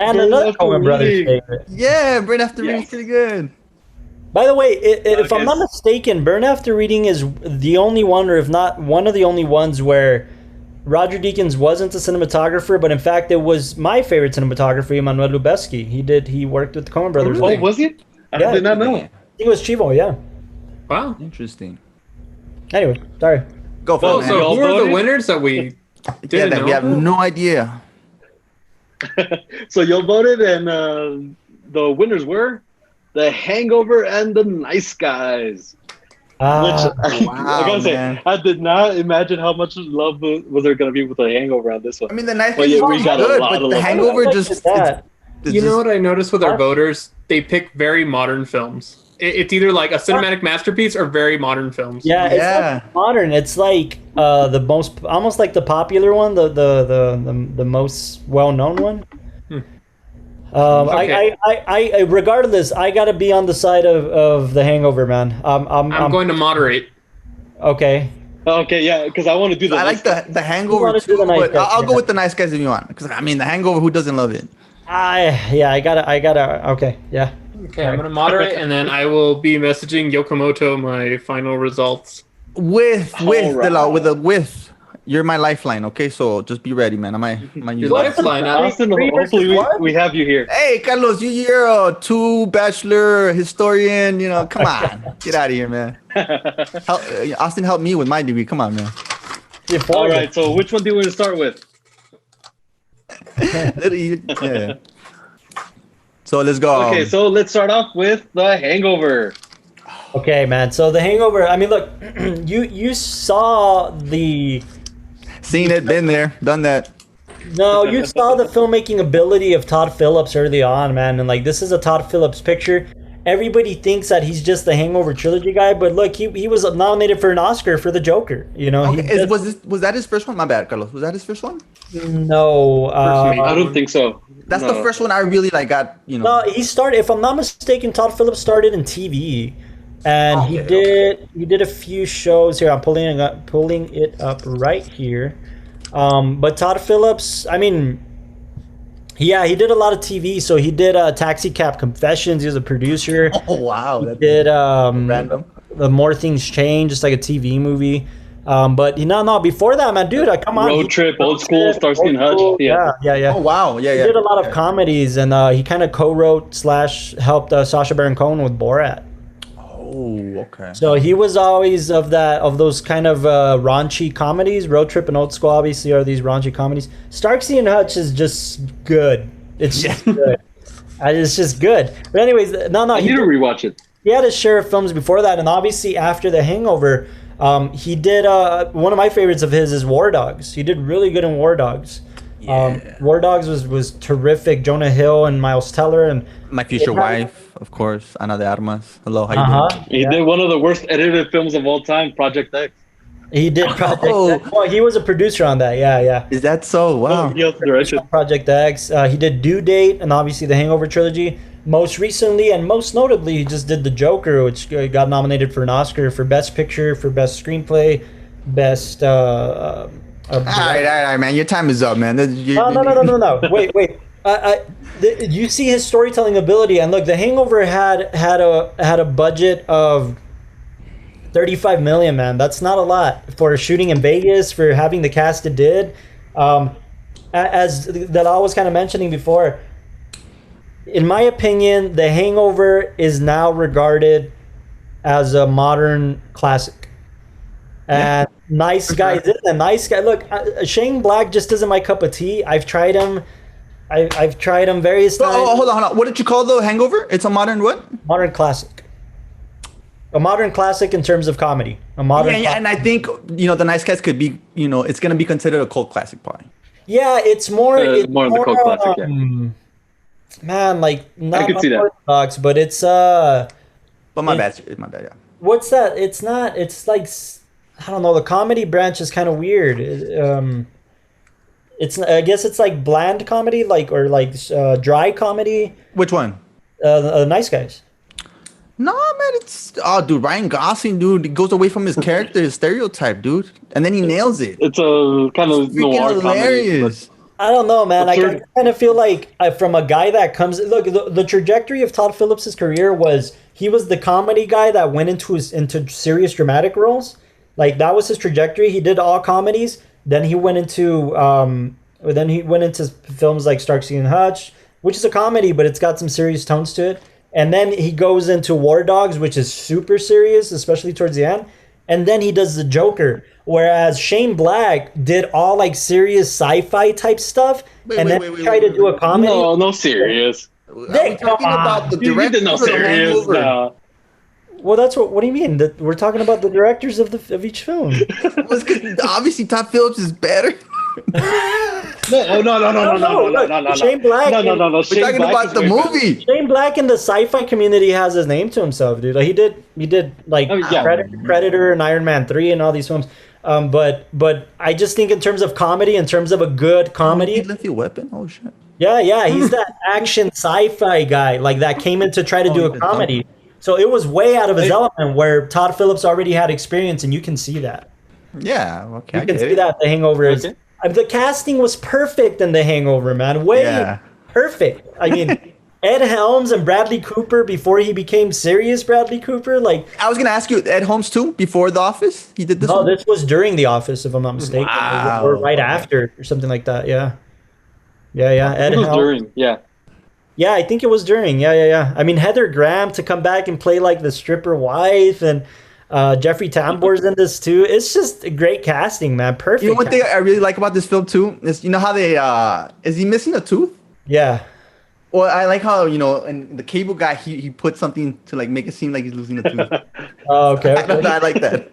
And another Coen Brothers favorite. Yeah, Burn After Reading is pretty good. By the way, if I'm not mistaken, Burn After Reading is the only one, or if not one of the only ones, where Roger Deakins wasn't a cinematographer, but in fact it was my favorite cinematographer, Emmanuel Lubezki. He worked with the Coen Brothers. Oh, was he? I did not know. He was Chivo, yeah. Wow. Interesting. Anyway, sorry. Go for it, man. So who are the voted? winners that we didn't know? We have no idea. So y'all voted, and the winners were The Hangover and The Nice Guys. Which I gotta say, I did not imagine how much love was there gonna be with The Hangover on this one. I mean, the Nice But Guys yeah, is we got good, a lot but of the love. Hangover just... You know what I noticed with our voters? They pick very modern films. It's either like a cinematic masterpiece or very modern films. Yeah, it's not modern. It's like the most, almost like the popular one, the most well-known one. Okay. I regardless, I gotta be on the side of The Hangover, man. I'm going to moderate. Okay. Okay, yeah, because I want to do the. I like the Hangover do too, the Nice but Guys, I'll yeah. go with the Nice Guys if you want. Because I mean, the Hangover, who doesn't love it? I gotta. Okay, yeah. Okay, I'm going to moderate, and then I will be messaging Yokomoto my final results. With Alright. you're my lifeline. Okay, so just be ready, man. I might use that. Lifeline. Austin, hopefully we have you here. Hey, Carlos, you're a 2 bachelor historian. You know, come on, get out of here, man. Austin helped me with my degree. Come on, man. All right, so which one do you want to start with? Yeah. So let's go. Okay, so let's start off with The Hangover. Okay, man. So The Hangover. I mean, look, you saw the. Seen it, been there, done that. No, you saw the filmmaking ability of Todd Phillips early on, man, and like this is a Todd Phillips picture. Everybody thinks that he's just the Hangover trilogy guy, but look, he was nominated for an Oscar for The Joker. You know, Okay, was that his first one? My bad, Carlos. Was that his first one? No, I don't think so. That's No. the first one I really like got. You know. no. He started, if I'm not mistaken, Todd Phillips started in TV, and he did a few shows here. I'm pulling it up right here. But Todd Phillips, I mean. Yeah, he did a lot of TV. So he did Taxi Cab Confessions. He was a producer. Oh wow! He did random. The More Things Change, just like a TV movie. But before that, man, dude, come on. Road Trip, Old School, Starsky and Hutch. Yeah. Oh wow! Yeah. He did a lot of comedies, and he kind of co-wrote / helped Sacha Baron Cohen with Borat. Oh, okay. So he was always of those kind of raunchy comedies. Road Trip and Old School obviously are these raunchy comedies. Starsky and Hutch is just good. It's just good. It's just good. But anyways, I need to rewatch it. He had his share of films before that, and obviously after The Hangover, He did one of my favorites of his is War Dogs. He did really good in War Dogs. War Dogs was terrific. Jonah Hill and Miles Teller and My Future Wife, of course, Ana de Armas. Hello, how you doing? He did one of the worst edited films of all time, Project X. He did Project X. Well, he was a producer on that. Yeah. Is that so? Wow. He also directed. Project X. He did Due Date and obviously the Hangover trilogy. Most recently and most notably, he just did The Joker, which got nominated for an Oscar for Best Picture, for Best Screenplay, Best. All right, man. Your time is up, man. No. Wait. You see his storytelling ability, and look, The Hangover had a budget of $35 million, man. That's not a lot for shooting in Vegas, for having the cast it did. As that I was kind of mentioning before, in my opinion, The Hangover is now regarded as a modern classic. And Nice Guy is a nice guy. Look, Shane Black just isn't my cup of tea. I've tried him. I've tried him various times. Oh, hold on. What did you call The Hangover? It's a modern what? Modern classic. A modern classic in terms of comedy. A modern. Yeah, and I think The Nice Guys could be. It's gonna be considered a cult classic, probably. Yeah, it's more. It's more of the cult classic. Yeah. Man, like not I could see orthodox, but it's But my bad. Yeah. What's that? It's not. It's like I don't know. The comedy branch is kind of weird. It's. I guess it's like bland comedy, or dry comedy. Which one? Nice Guys. No, man, dude, Ryan Gosling, dude, he goes away from his character, his stereotype, dude, and then he nails it. It's a kind of noir hilarious. Comedy, I don't know, man. I kind of feel like from a guy that comes, look, the trajectory of Todd Phillips' career was he was the comedy guy that went into serious dramatic roles. Like that was his trajectory. He did all comedies. Then he went into films like Starsky and Hutch, which is a comedy, but it's got some serious tones to it. And then he goes into War Dogs, which is super serious, especially towards the end. And then he does The Joker. Whereas Shane Black did all like serious sci-fi type stuff, and then tried to do a comedy. No serious. We're talking about the director. No serious. No. Well, that's what do you mean? That we're talking about the directors of each film. Obviously, Todd Phillips is better. No. Shane Black. No. We're talking about the movie. Shane Black in the sci-fi community has his name to himself, dude. Like he did like Predator and Iron Man 3 and all these films. But I just think in terms of comedy, in terms of a good comedy, Lethal Weapon. Oh shit. Yeah, he's that action sci-fi guy like that came in to try to do a comedy. So it was way out of his element where Todd Phillips already had experience, and you can see that. Yeah, okay. You can see that The Hangover is. The casting was perfect in The Hangover, man. Perfect. I mean, Ed Helms and Bradley Cooper before he became serious Bradley Cooper. Like I was gonna ask you, Ed Helms too, before The Office? He did this. No, this was during The Office, if I'm not mistaken, or right after, or something like that. Yeah. Ed Helms. During. Yeah. Yeah, I think it was during. Yeah. I mean, Heather Graham to come back and play like the stripper wife, and Jeffrey Tambor's in this too. It's just great casting, man. Perfect. You know what thing I really like about this film too is how they is he missing a tooth? Yeah. Well, I like how and the cable guy he put something to like make it seem like he's losing a tooth. Oh, okay. I like that.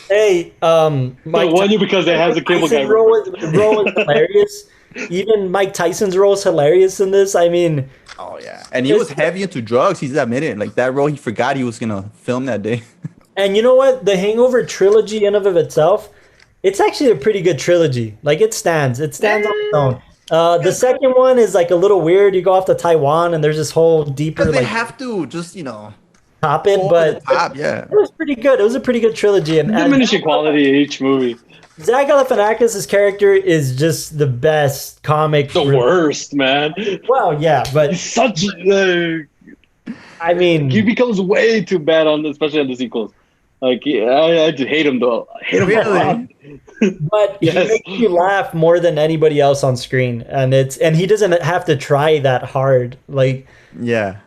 Hey, Mike. Won you because it has a cable guy. Role is hilarious. Even Mike Tyson's role is hilarious in this. I mean. Oh yeah, and he was heavy into drugs. He's admitted like that role. He forgot he was gonna film that day. And you know what? The Hangover trilogy in of itself, it's actually a pretty good trilogy. Like it stands on its own. The second one is like a little weird. You go off to Taiwan and there's this whole deeper. Because they have to just top it, but yeah, it was pretty good. It was a pretty good trilogy. And diminishing quality in each movie. Zach Galifianakis' character is just the best comic. The worst, man. Well, yeah, but he's such. I mean, he becomes way too bad especially on the sequels. Like, I just hate him though. I hate him really. But he makes you laugh more than anybody else on screen, and he doesn't have to try that hard. Like, yeah.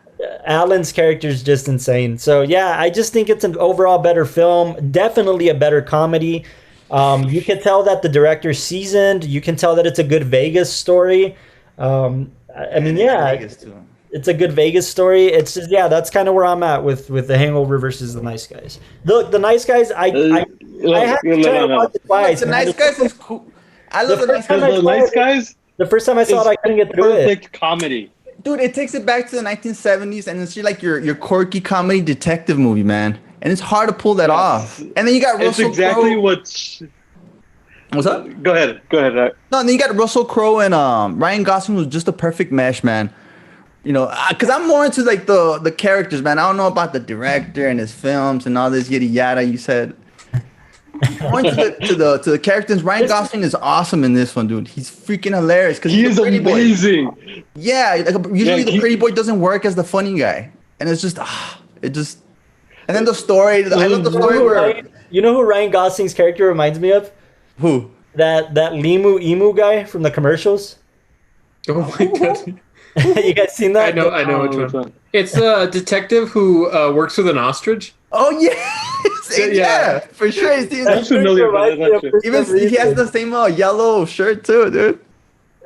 Alan's character is just insane. So yeah, I just think it's an overall better film. Definitely a better comedy. You can tell that the director's seasoned. You can tell that it's a good Vegas story. I mean, yeah. Vegas too. It's a good Vegas story. It's just, yeah, that's kind of where I'm at with The Hangover versus The Nice Guys. The Nice Guys, I had to try to watch it twice. The Nice Guys is cool. I love The Nice Guys. The Nice Guys. The first time I saw it, I couldn't get through it. Perfect comedy. Dude, it takes it back to the 1970s, and it's like your quirky comedy detective movie, man. And it's hard to pull that off. And then you got Russell It's exactly Crowe. What's up? Go ahead. No, and then you got Russell Crowe and Ryan Gosling was just a perfect mesh, man. You know, because I'm more into like the characters, man. I don't know about the director and his films and all this yada yada. You said. More into the the characters. Ryan Gosling is awesome in this one, dude. He's freaking hilarious because he is amazing. Boy. Yeah, like, usually the pretty boy doesn't work as the funny guy, and it's just it just. And then the story. I love the story where you know who Ryan Gosling's character reminds me of? Who? That Limu Emu guy from the commercials. Oh my god. You guys seen that? I know which one. It's a detective who works with an ostrich. Oh yes, yeah, for sure. I'm familiar with that. Even he has the same yellow shirt too, dude.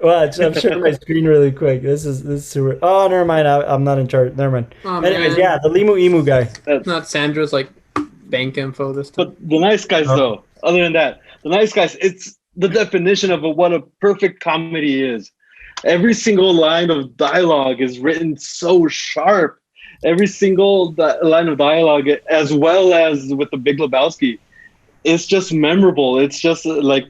Watch, I'm sharing my screen really quick. This is super. Oh, never mind. I'm not in charge. Never mind. Oh, anyways, yeah, the Limu Emu guy. That's not Sandra's like bank info this time. But the Nice Guys, though. Other than that, the Nice Guys, it's the definition of what a perfect comedy is. Every single line of dialogue is written so sharp. Every single line of dialogue, as well as with the Big Lebowski, it's just memorable. It's just like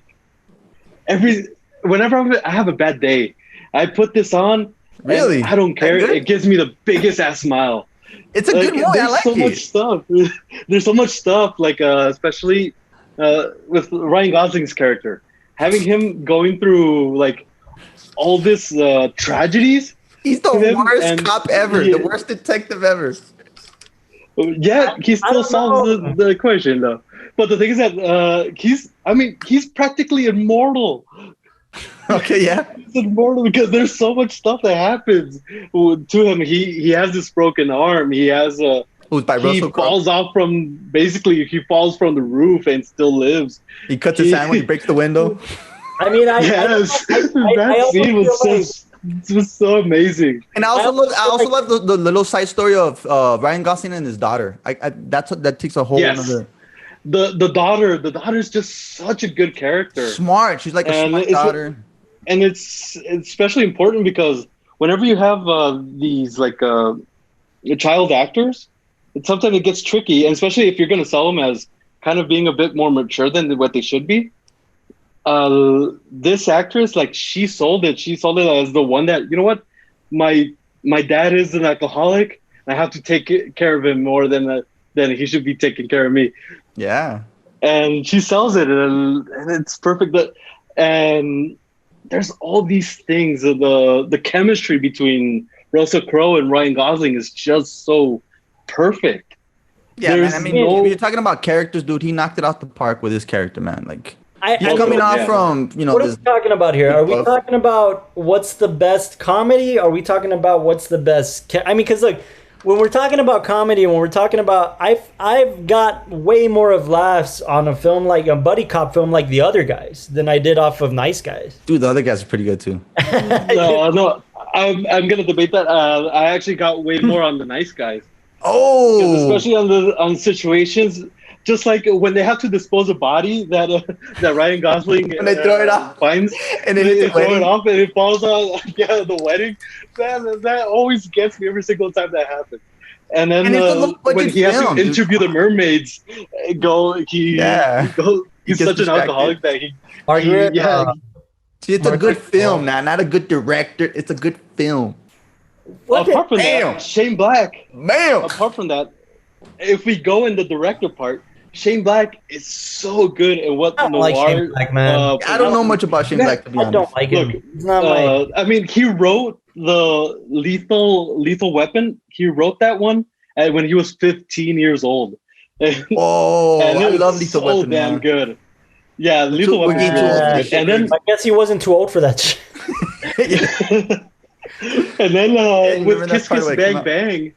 whenever I have a bad day, I put this on. Really? I don't care. It gives me the biggest ass smile. It's a good movie. I like so much stuff. There's so much stuff, like especially with Ryan Gosling's character, having him going through like all this tragedies. He's the worst cop ever, the worst detective ever. Yeah, he still solves the equation though. But the thing is that he's practically immortal. Okay, yeah. He's immortal because there's so much stuff that happens to him. He has this broken arm. He has he falls off from he falls from the roof and still lives. He cuts his hand when he breaks the window. I mean, that scene was so amazing. And I also love the little side story of Ryan Gosling and his daughter. That takes a whole another. The daughter's just such a good character. Smart. She's like a smart daughter. And it's especially important because whenever you have these like child actors, sometimes it gets tricky, and especially if you're going to sell them as kind of being a bit more mature than what they should be. This actress, like, she sold it. She sold it as the one that, you know what, my dad is an alcoholic. I have to take care of him more than he should be taking care of me. Yeah. And she sells it, and it's perfect. And there's all these things. The chemistry between Russell Crowe and Ryan Gosling is just so perfect. Yeah, man. I mean, if you're talking about characters, dude, he knocked it out the park with his character, man. Like, he's coming off from, What are we talking about here? Are we talking about what's the best comedy? Are we talking about what's the best? I mean, because look, when we're talking about comedy, when we're talking about, I've got way more of laughs on a film like a buddy cop film like The Other Guys than I did off of Nice Guys. Dude, The Other Guys are pretty good too. No, I'm gonna debate that. I actually got way more on The Nice Guys. Oh, especially on situations. Just like when they have to dispose a body that Ryan Gosling and they throw it off, finds, and then they throw it off and it falls on the wedding. That always gets me every single time that happens. And then when he has to interview the mermaids, he's such an alcoholic that See, it's a good film, not a good director. It's a good film. Apart from that, Shane Black. Man. Apart from that, if we go in the director part, Shane Black is so good at what the noir. Like Shane Black, man. I don't know much about Shane Black, to be honest. I don't like him. It's not I mean, he wrote the Lethal Weapon. He wrote that one when he was 15 years old. Oh, I love Lethal Weapon. So damn good. Yeah, Lethal Weapon. And then I guess he wasn't too old for that shit. And then with Kiss Kiss Bang Bang,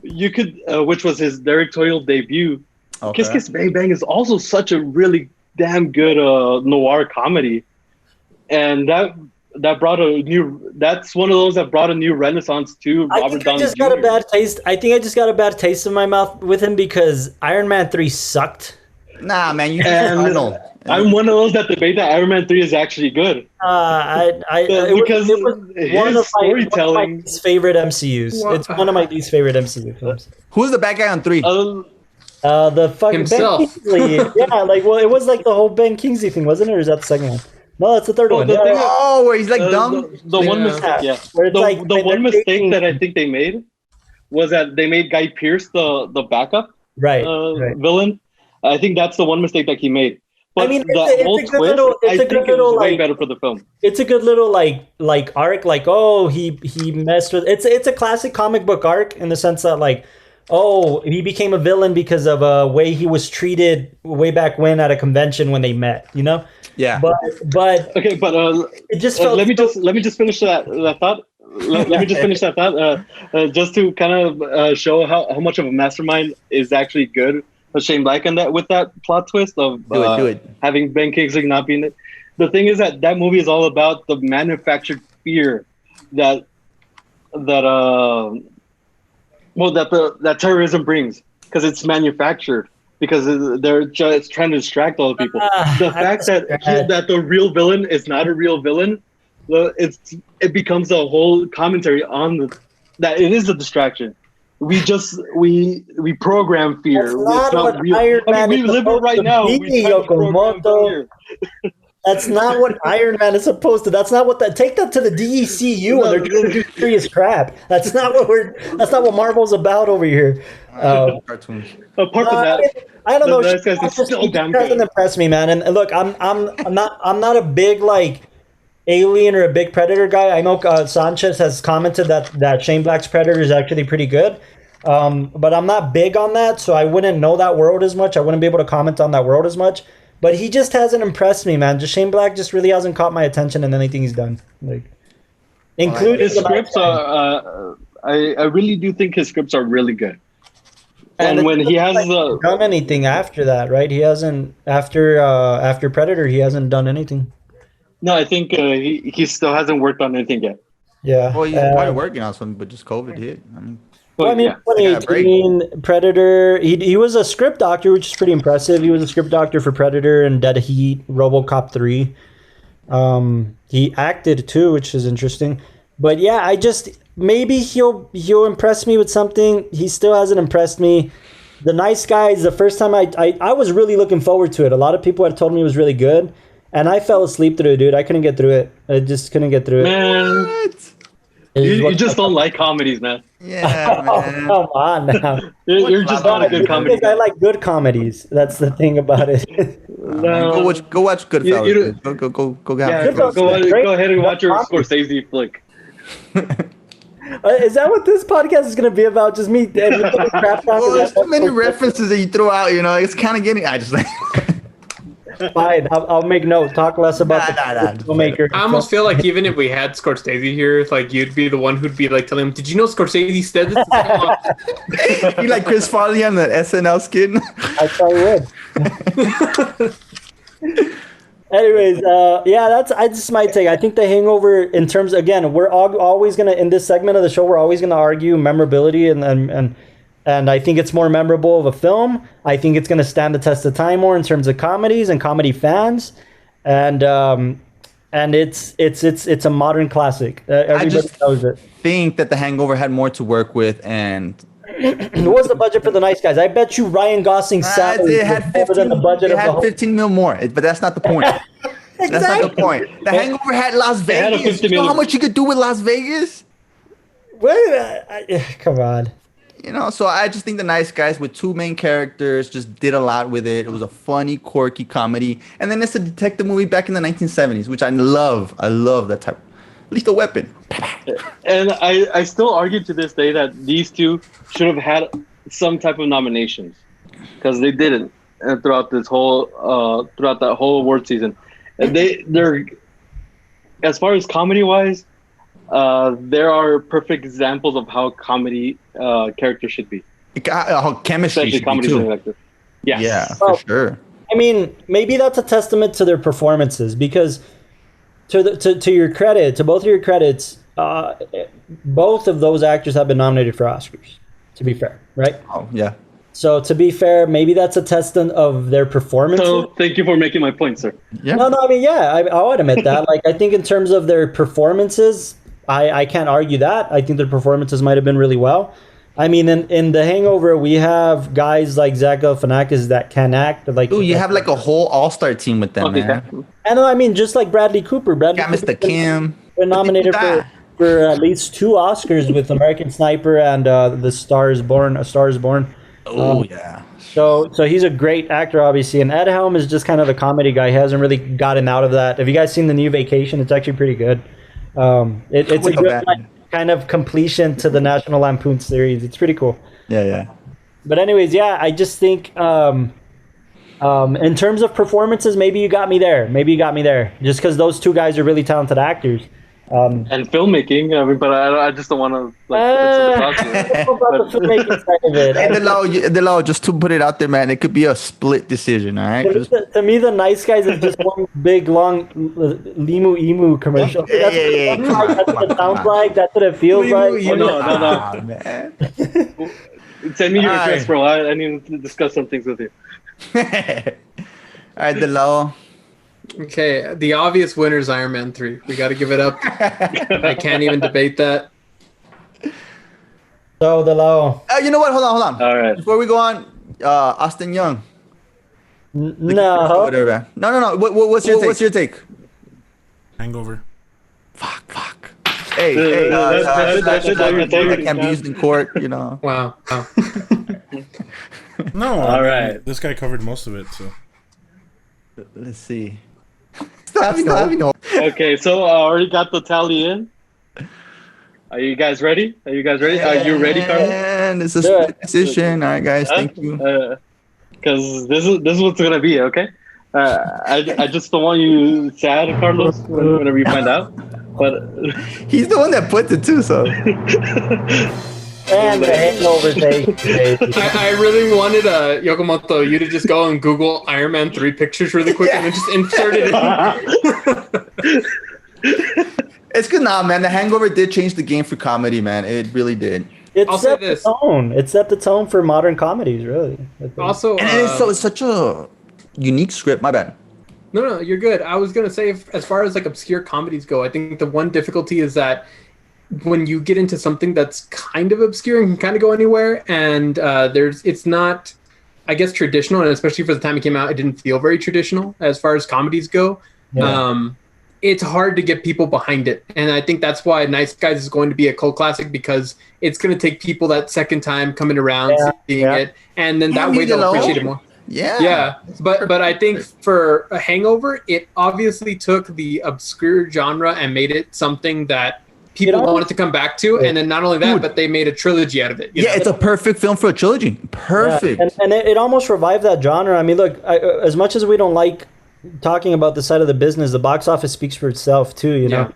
you could, which was his directorial debut. Okay. Kiss Kiss Bang Bang is also such a really damn good noir comedy, and that that brought a new. That's one of those that brought a new renaissance to Robert Downey Jr. Got a bad taste. I think I just got a bad taste in my mouth with him because Iron Man 3 sucked. Nah, man, you I'm one of those that debate that Iron Man 3 is actually good. Because it was one of my least favorite MCUs. What? It's one of my least favorite MCU films. Who's the bad guy on 3? The fucking Himself. Ben Kingsley. Yeah, it was like the whole Ben Kingsley thing, wasn't it? Or is that the second one? No, that's the third one. Where he's like dumb. The one mistake, the one mistake that I think they made was that they made Guy Pearce the backup villain. I think that's the one mistake that he made. But I mean, the whole twist, I think it was way better for the film. It's a good little like arc. Like, oh, he messed with. It's a classic comic book arc in the sense that like, oh, he became a villain because of a way he was treated way back when at a convention when they met. You know. Yeah. But okay, but it just felt let me just finish that thought. Let me just finish that thought. Just to kind of show how much of a mastermind is actually good. Shane Black and that with that plot twist of do it. having Ben Kingsley not being it. The thing is that movie is all about the manufactured fear that terrorism brings because it's manufactured because they're just trying to distract all the people. The fact that the real villain is not a real villain, it becomes a whole commentary on that it is a distraction. We program fear. That's not real. Iron Man we live it right now. That's not what Iron Man is supposed to. That's not what take that to the DECU and they're doing serious crap. That's not what Marvel's about over here. Cartoons. Apart from that, I don't know. It doesn't impress me, man. And look, I'm not a big like Alien or a big Predator guy. I know Sanchez has commented that Shane Black's Predator is actually pretty good, but I'm not big on that, so I wouldn't know that world as much. I wouldn't be able to comment on that world as much. But he just hasn't impressed me, man. Shane Black just really hasn't caught my attention in anything he's done, like including his scripts. I really do think his scripts are really good. And when he has done anything after that, right? He hasn't after Predator. He hasn't done anything. No, I think he still hasn't worked on anything yet. Yeah. Well, he's probably working on something, but just COVID hit. 2018 Predator. He was a script doctor, which is pretty impressive. He was a script doctor for Predator and Dead Heat, RoboCop 3. He acted too, which is interesting. But yeah, maybe he'll impress me with something. He still hasn't impressed me. The Nice Guys, the first time I was really looking forward to it. A lot of people had told me it was really good. And I fell asleep through it, dude. I couldn't get through it. I just couldn't get through it. Man, you just don't like comedies, man. Yeah, man. Come on now. You're just not a good comedy guy. I like good comedies. That's the thing about it. Go watch Goodfellas. Go ahead and watch your Scorsese flick. Is that what this podcast is going to be about? Just me? Crap there's so many references that you throw out. You know, it's kind of getting. I just like. Fine, I'll make note. Talk less about the filmmaker. I almost feel like even if we had Scorsese here, like you'd be the one who'd be like telling him, "Did you know Scorsese said this?" You like Chris Farley on the SNL skit? I probably would. Anyways, that's just my take. I think The Hangover, in terms, again, we're always gonna in this segment of the show, we're always gonna argue memorability and I think it's more memorable of a film. I think it's going to stand the test of time more in terms of comedies and comedy fans, and it's a modern classic. Everybody knows it. I think that The Hangover had more to work with, and what was the budget for The Nice Guys? I bet you Ryan Gosling's salary was more than the budget of the whole. 15 mil more, but that's not the point. Exactly. That's not the point. The Hangover had Las Vegas. You know how much you could do with Las Vegas? Come on. You know, so I just think The Nice Guys with two main characters just did a lot with it. It was a funny, quirky comedy. And then it's a detective movie back in the 1970s, which I love. I love that type. Lethal Weapon. And I still argue to this day that these two should have had some type of nominations because they didn't throughout that whole award season. And they're as far as comedy wise, there are perfect examples of how comedy characters should be. How chemistry should be too. Yes. Yeah, for sure. I mean, maybe that's a testament to their performances because to your credit, to both of your credits, both of those actors have been nominated for Oscars. To be fair, right? Oh yeah. So to be fair, maybe that's a testament of their performance. So thank you for making my point, sir. Yeah. No, I mean, yeah, I would admit that. Like, I think in terms of their performances, I can't argue that. I think their performances might have been really well. I mean, in The Hangover, we have guys like Zach Galifianakis that can act. Like, Ooh, you have like a whole all-star team with them, man. And I mean, just like Bradley Cooper. Bradley Got Mr. Kim. been nominated for at least 2 Oscars with American Sniper and The Star is Born. A Star is Born. Oh yeah. So he's a great actor, obviously, and Ed Helm is just kind of the comedy guy. He hasn't really gotten out of that. Have you guys seen the new Vacation? It's actually pretty good. It's a good kind of completion to the National Lampoon series. It's pretty cool. Yeah. But anyways, yeah, I just think in terms of performances, maybe you got me there. Just because those 2 guys are really talented actors. And filmmaking, I mean, but I just don't want to about the filmmaking side of it. Hey, Delo, just to put it out there, man, it could be a split decision, all right? To me, the Nice Guys is just one big, long Limu Emu commercial. Yeah. That's what it sounds like. That's what it feels like. No. Man. Send me your All address, right. bro. I need to discuss some things with you. All right, Delo. Okay, the obvious winner is Iron Man 3. We got to give it up. I can't even debate that. So the low. You know what? Hold on. All right. Before we go on, Austin Young. No. Whatever. No. What's your take? Hangover. Fuck. Hey. That can't be used in court, you know. Wow. No. All right. This guy covered most of it, so. Let's see. Still having hope. Okay, so I already got the tally in. Are you guys ready? Are you ready, Carlos? And it's a split decision. All right, guys. Thank you. Because this is what's gonna be. Okay. I just don't want you sad, Carlos, whenever you find out. But He's the one that puts it too, so. And the Hangover take. I really wanted Yokomoto, you to just go and Google Iron Man 3 pictures really quick and then just insert it in. It's good now, man. The Hangover did change the game for comedy, man. It really did. It set the tone. It set the tone for modern comedies, really. Also, And it's such a unique script. My bad. No, you're good. I was gonna say, as far as like obscure comedies go, I think the one difficulty is that when you get into something that's kind of obscure and can kind of go anywhere, and it's not, I guess, traditional, and especially for the time it came out, it didn't feel very traditional as far as comedies go. Yeah. It's hard to get people behind it, and I think that's why Nice Guys is going to be a cult classic, because it's going to take people that second time coming around, seeing it, and then that way they'll appreciate it more. Yeah. But I think for a Hangover, it obviously took the obscure genre and made it something that people wanted to come back to, and then not only that, but they made a trilogy out of it. Yeah, it's a perfect film for a trilogy. Perfect. Yeah. And it almost revived that genre. I mean, look, as much as we don't like talking about the side of the business, the box office speaks for itself too, you know.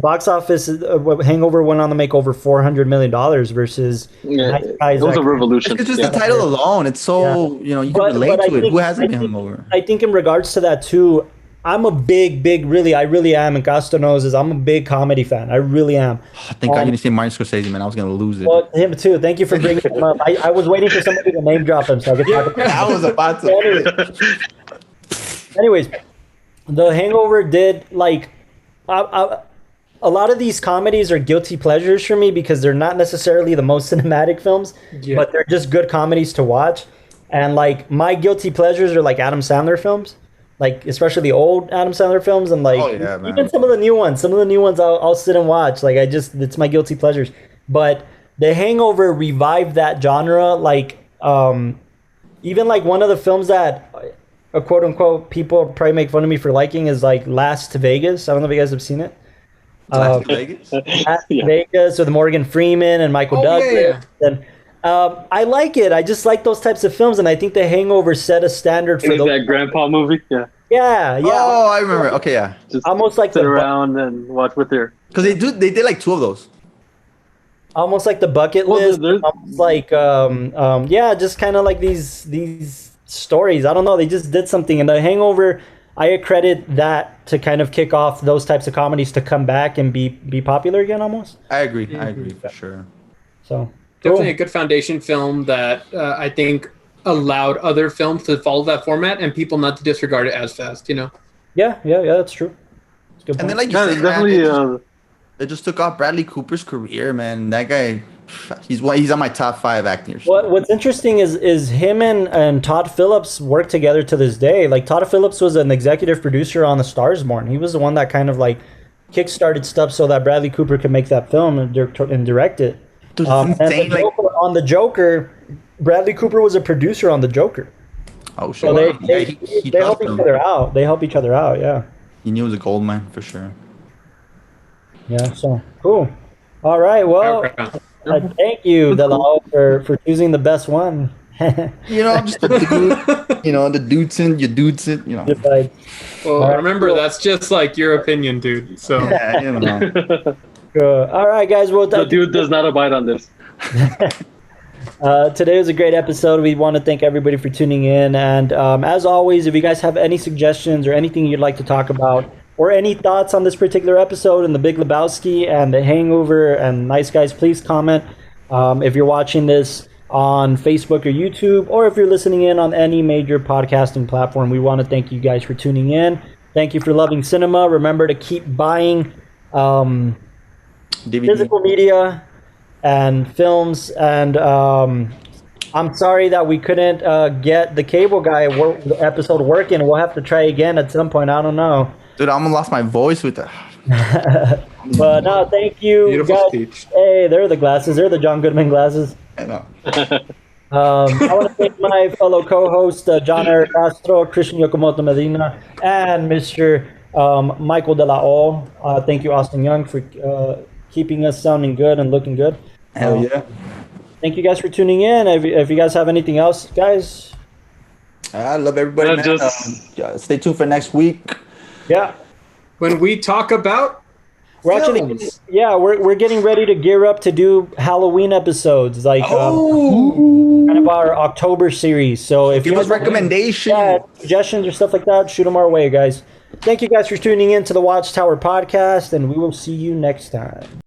Box office, Hangover went on to make over $400 million versus Nice Guys. It was a revolution. It's just the title alone. It's so, you know, you can relate to it. Who hasn't been Hangover? I think in regards to that too, I'm a big, I really am, and Costa knows this, I'm a big comedy fan. I really am. Thank God you didn't say Martin Scorsese, man. I was going to lose it. Well, him too. Thank you for bringing him up. I was waiting for somebody to name drop him so I could talk about I was about to. Anyways, The Hangover did, like, a lot of these comedies are guilty pleasures for me because they're not necessarily the most cinematic films, but they're just good comedies to watch. And, like, my guilty pleasures are, like, Adam Sandler films. Like, especially the old Adam Sandler films, and like even some of the new ones. Some of the new ones I'll sit and watch. Like, it's my guilty pleasures. But The Hangover revived that genre. Like, even like one of the films that, quote unquote, people probably make fun of me for liking is like Last Vegas. I don't know if you guys have seen it. Last Vegas? Last Vegas with Morgan Freeman and Michael Douglas. And I like it. I just like those types of films, and I think The Hangover set a standard for that grandpa movie. Yeah. Oh, I remember. Okay, yeah. Just almost like sit around and watch with your. Because they did like 2 of those. Almost like the bucket list. Almost like just kind of like these stories. I don't know. They just did something. And The Hangover, I accredit that to kind of kick off those types of comedies to come back and be popular again almost. I agree for sure. So definitely a good foundation film that I think allowed other films to follow that format and people not to disregard it as fast, you know? Yeah, that's true. That's a good point. And then like you said, man, it just took off Bradley Cooper's career, man. That guy, he's on my top 5 actors. What's interesting is him and Todd Phillips work together to this day. Like Todd Phillips was an executive producer on The Stars Born. He was the one that kind of like kickstarted stuff so that Bradley Cooper could make that film and direct it. Dude, And on the Joker, Bradley Cooper was a producer on the Joker. Oh, sure. So they help each other out. They help each other out. Yeah. He knew it was a gold mine for sure. Yeah. So cool. All right. Well, thank you, Delao, for choosing the best one. You know, I'm just a dude. You know, the dude's in, your dude's in. You know. Well, remember that's just like your opinion, dude. So yeah, you know. All right, guys. Well, the dude does not abide on this. Today was a great episode. We want to thank everybody for tuning in. And as always, if you guys have any suggestions or anything you'd like to talk about or any thoughts on this particular episode and the Big Lebowski and the Hangover and Nice Guys, please comment. If you're watching this on Facebook or YouTube, or if you're listening in on any major podcasting platform, we want to thank you guys for tuning in. Thank you for loving cinema. Remember to keep buying physical media and films, and I'm sorry that we couldn't get the cable guy episode working. We'll have to try again at some point. I don't know. Dude, I almost lost my voice with that. But no, thank you. Beautiful guys. speech. Hey, they're the glasses. They're the John Goodman glasses. I know. I want to thank my fellow co-host, John Eric Castro, Christian Yokomoto Medina, and Mr. Michael De La O. Thank you, Austin Young, for keeping us sounding good and looking good. Hell yeah. Thank you guys for tuning in. If you guys have anything else, guys. I love everybody, man. Stay tuned for next week. Yeah. When we talk about films. We're getting ready to gear up to do Halloween episodes, like kind of our October series. So if give us recommendations, suggestions, or stuff like that, shoot them our way, guys. Thank you guys for tuning in to the WatchTower podcast, and we will see you next time.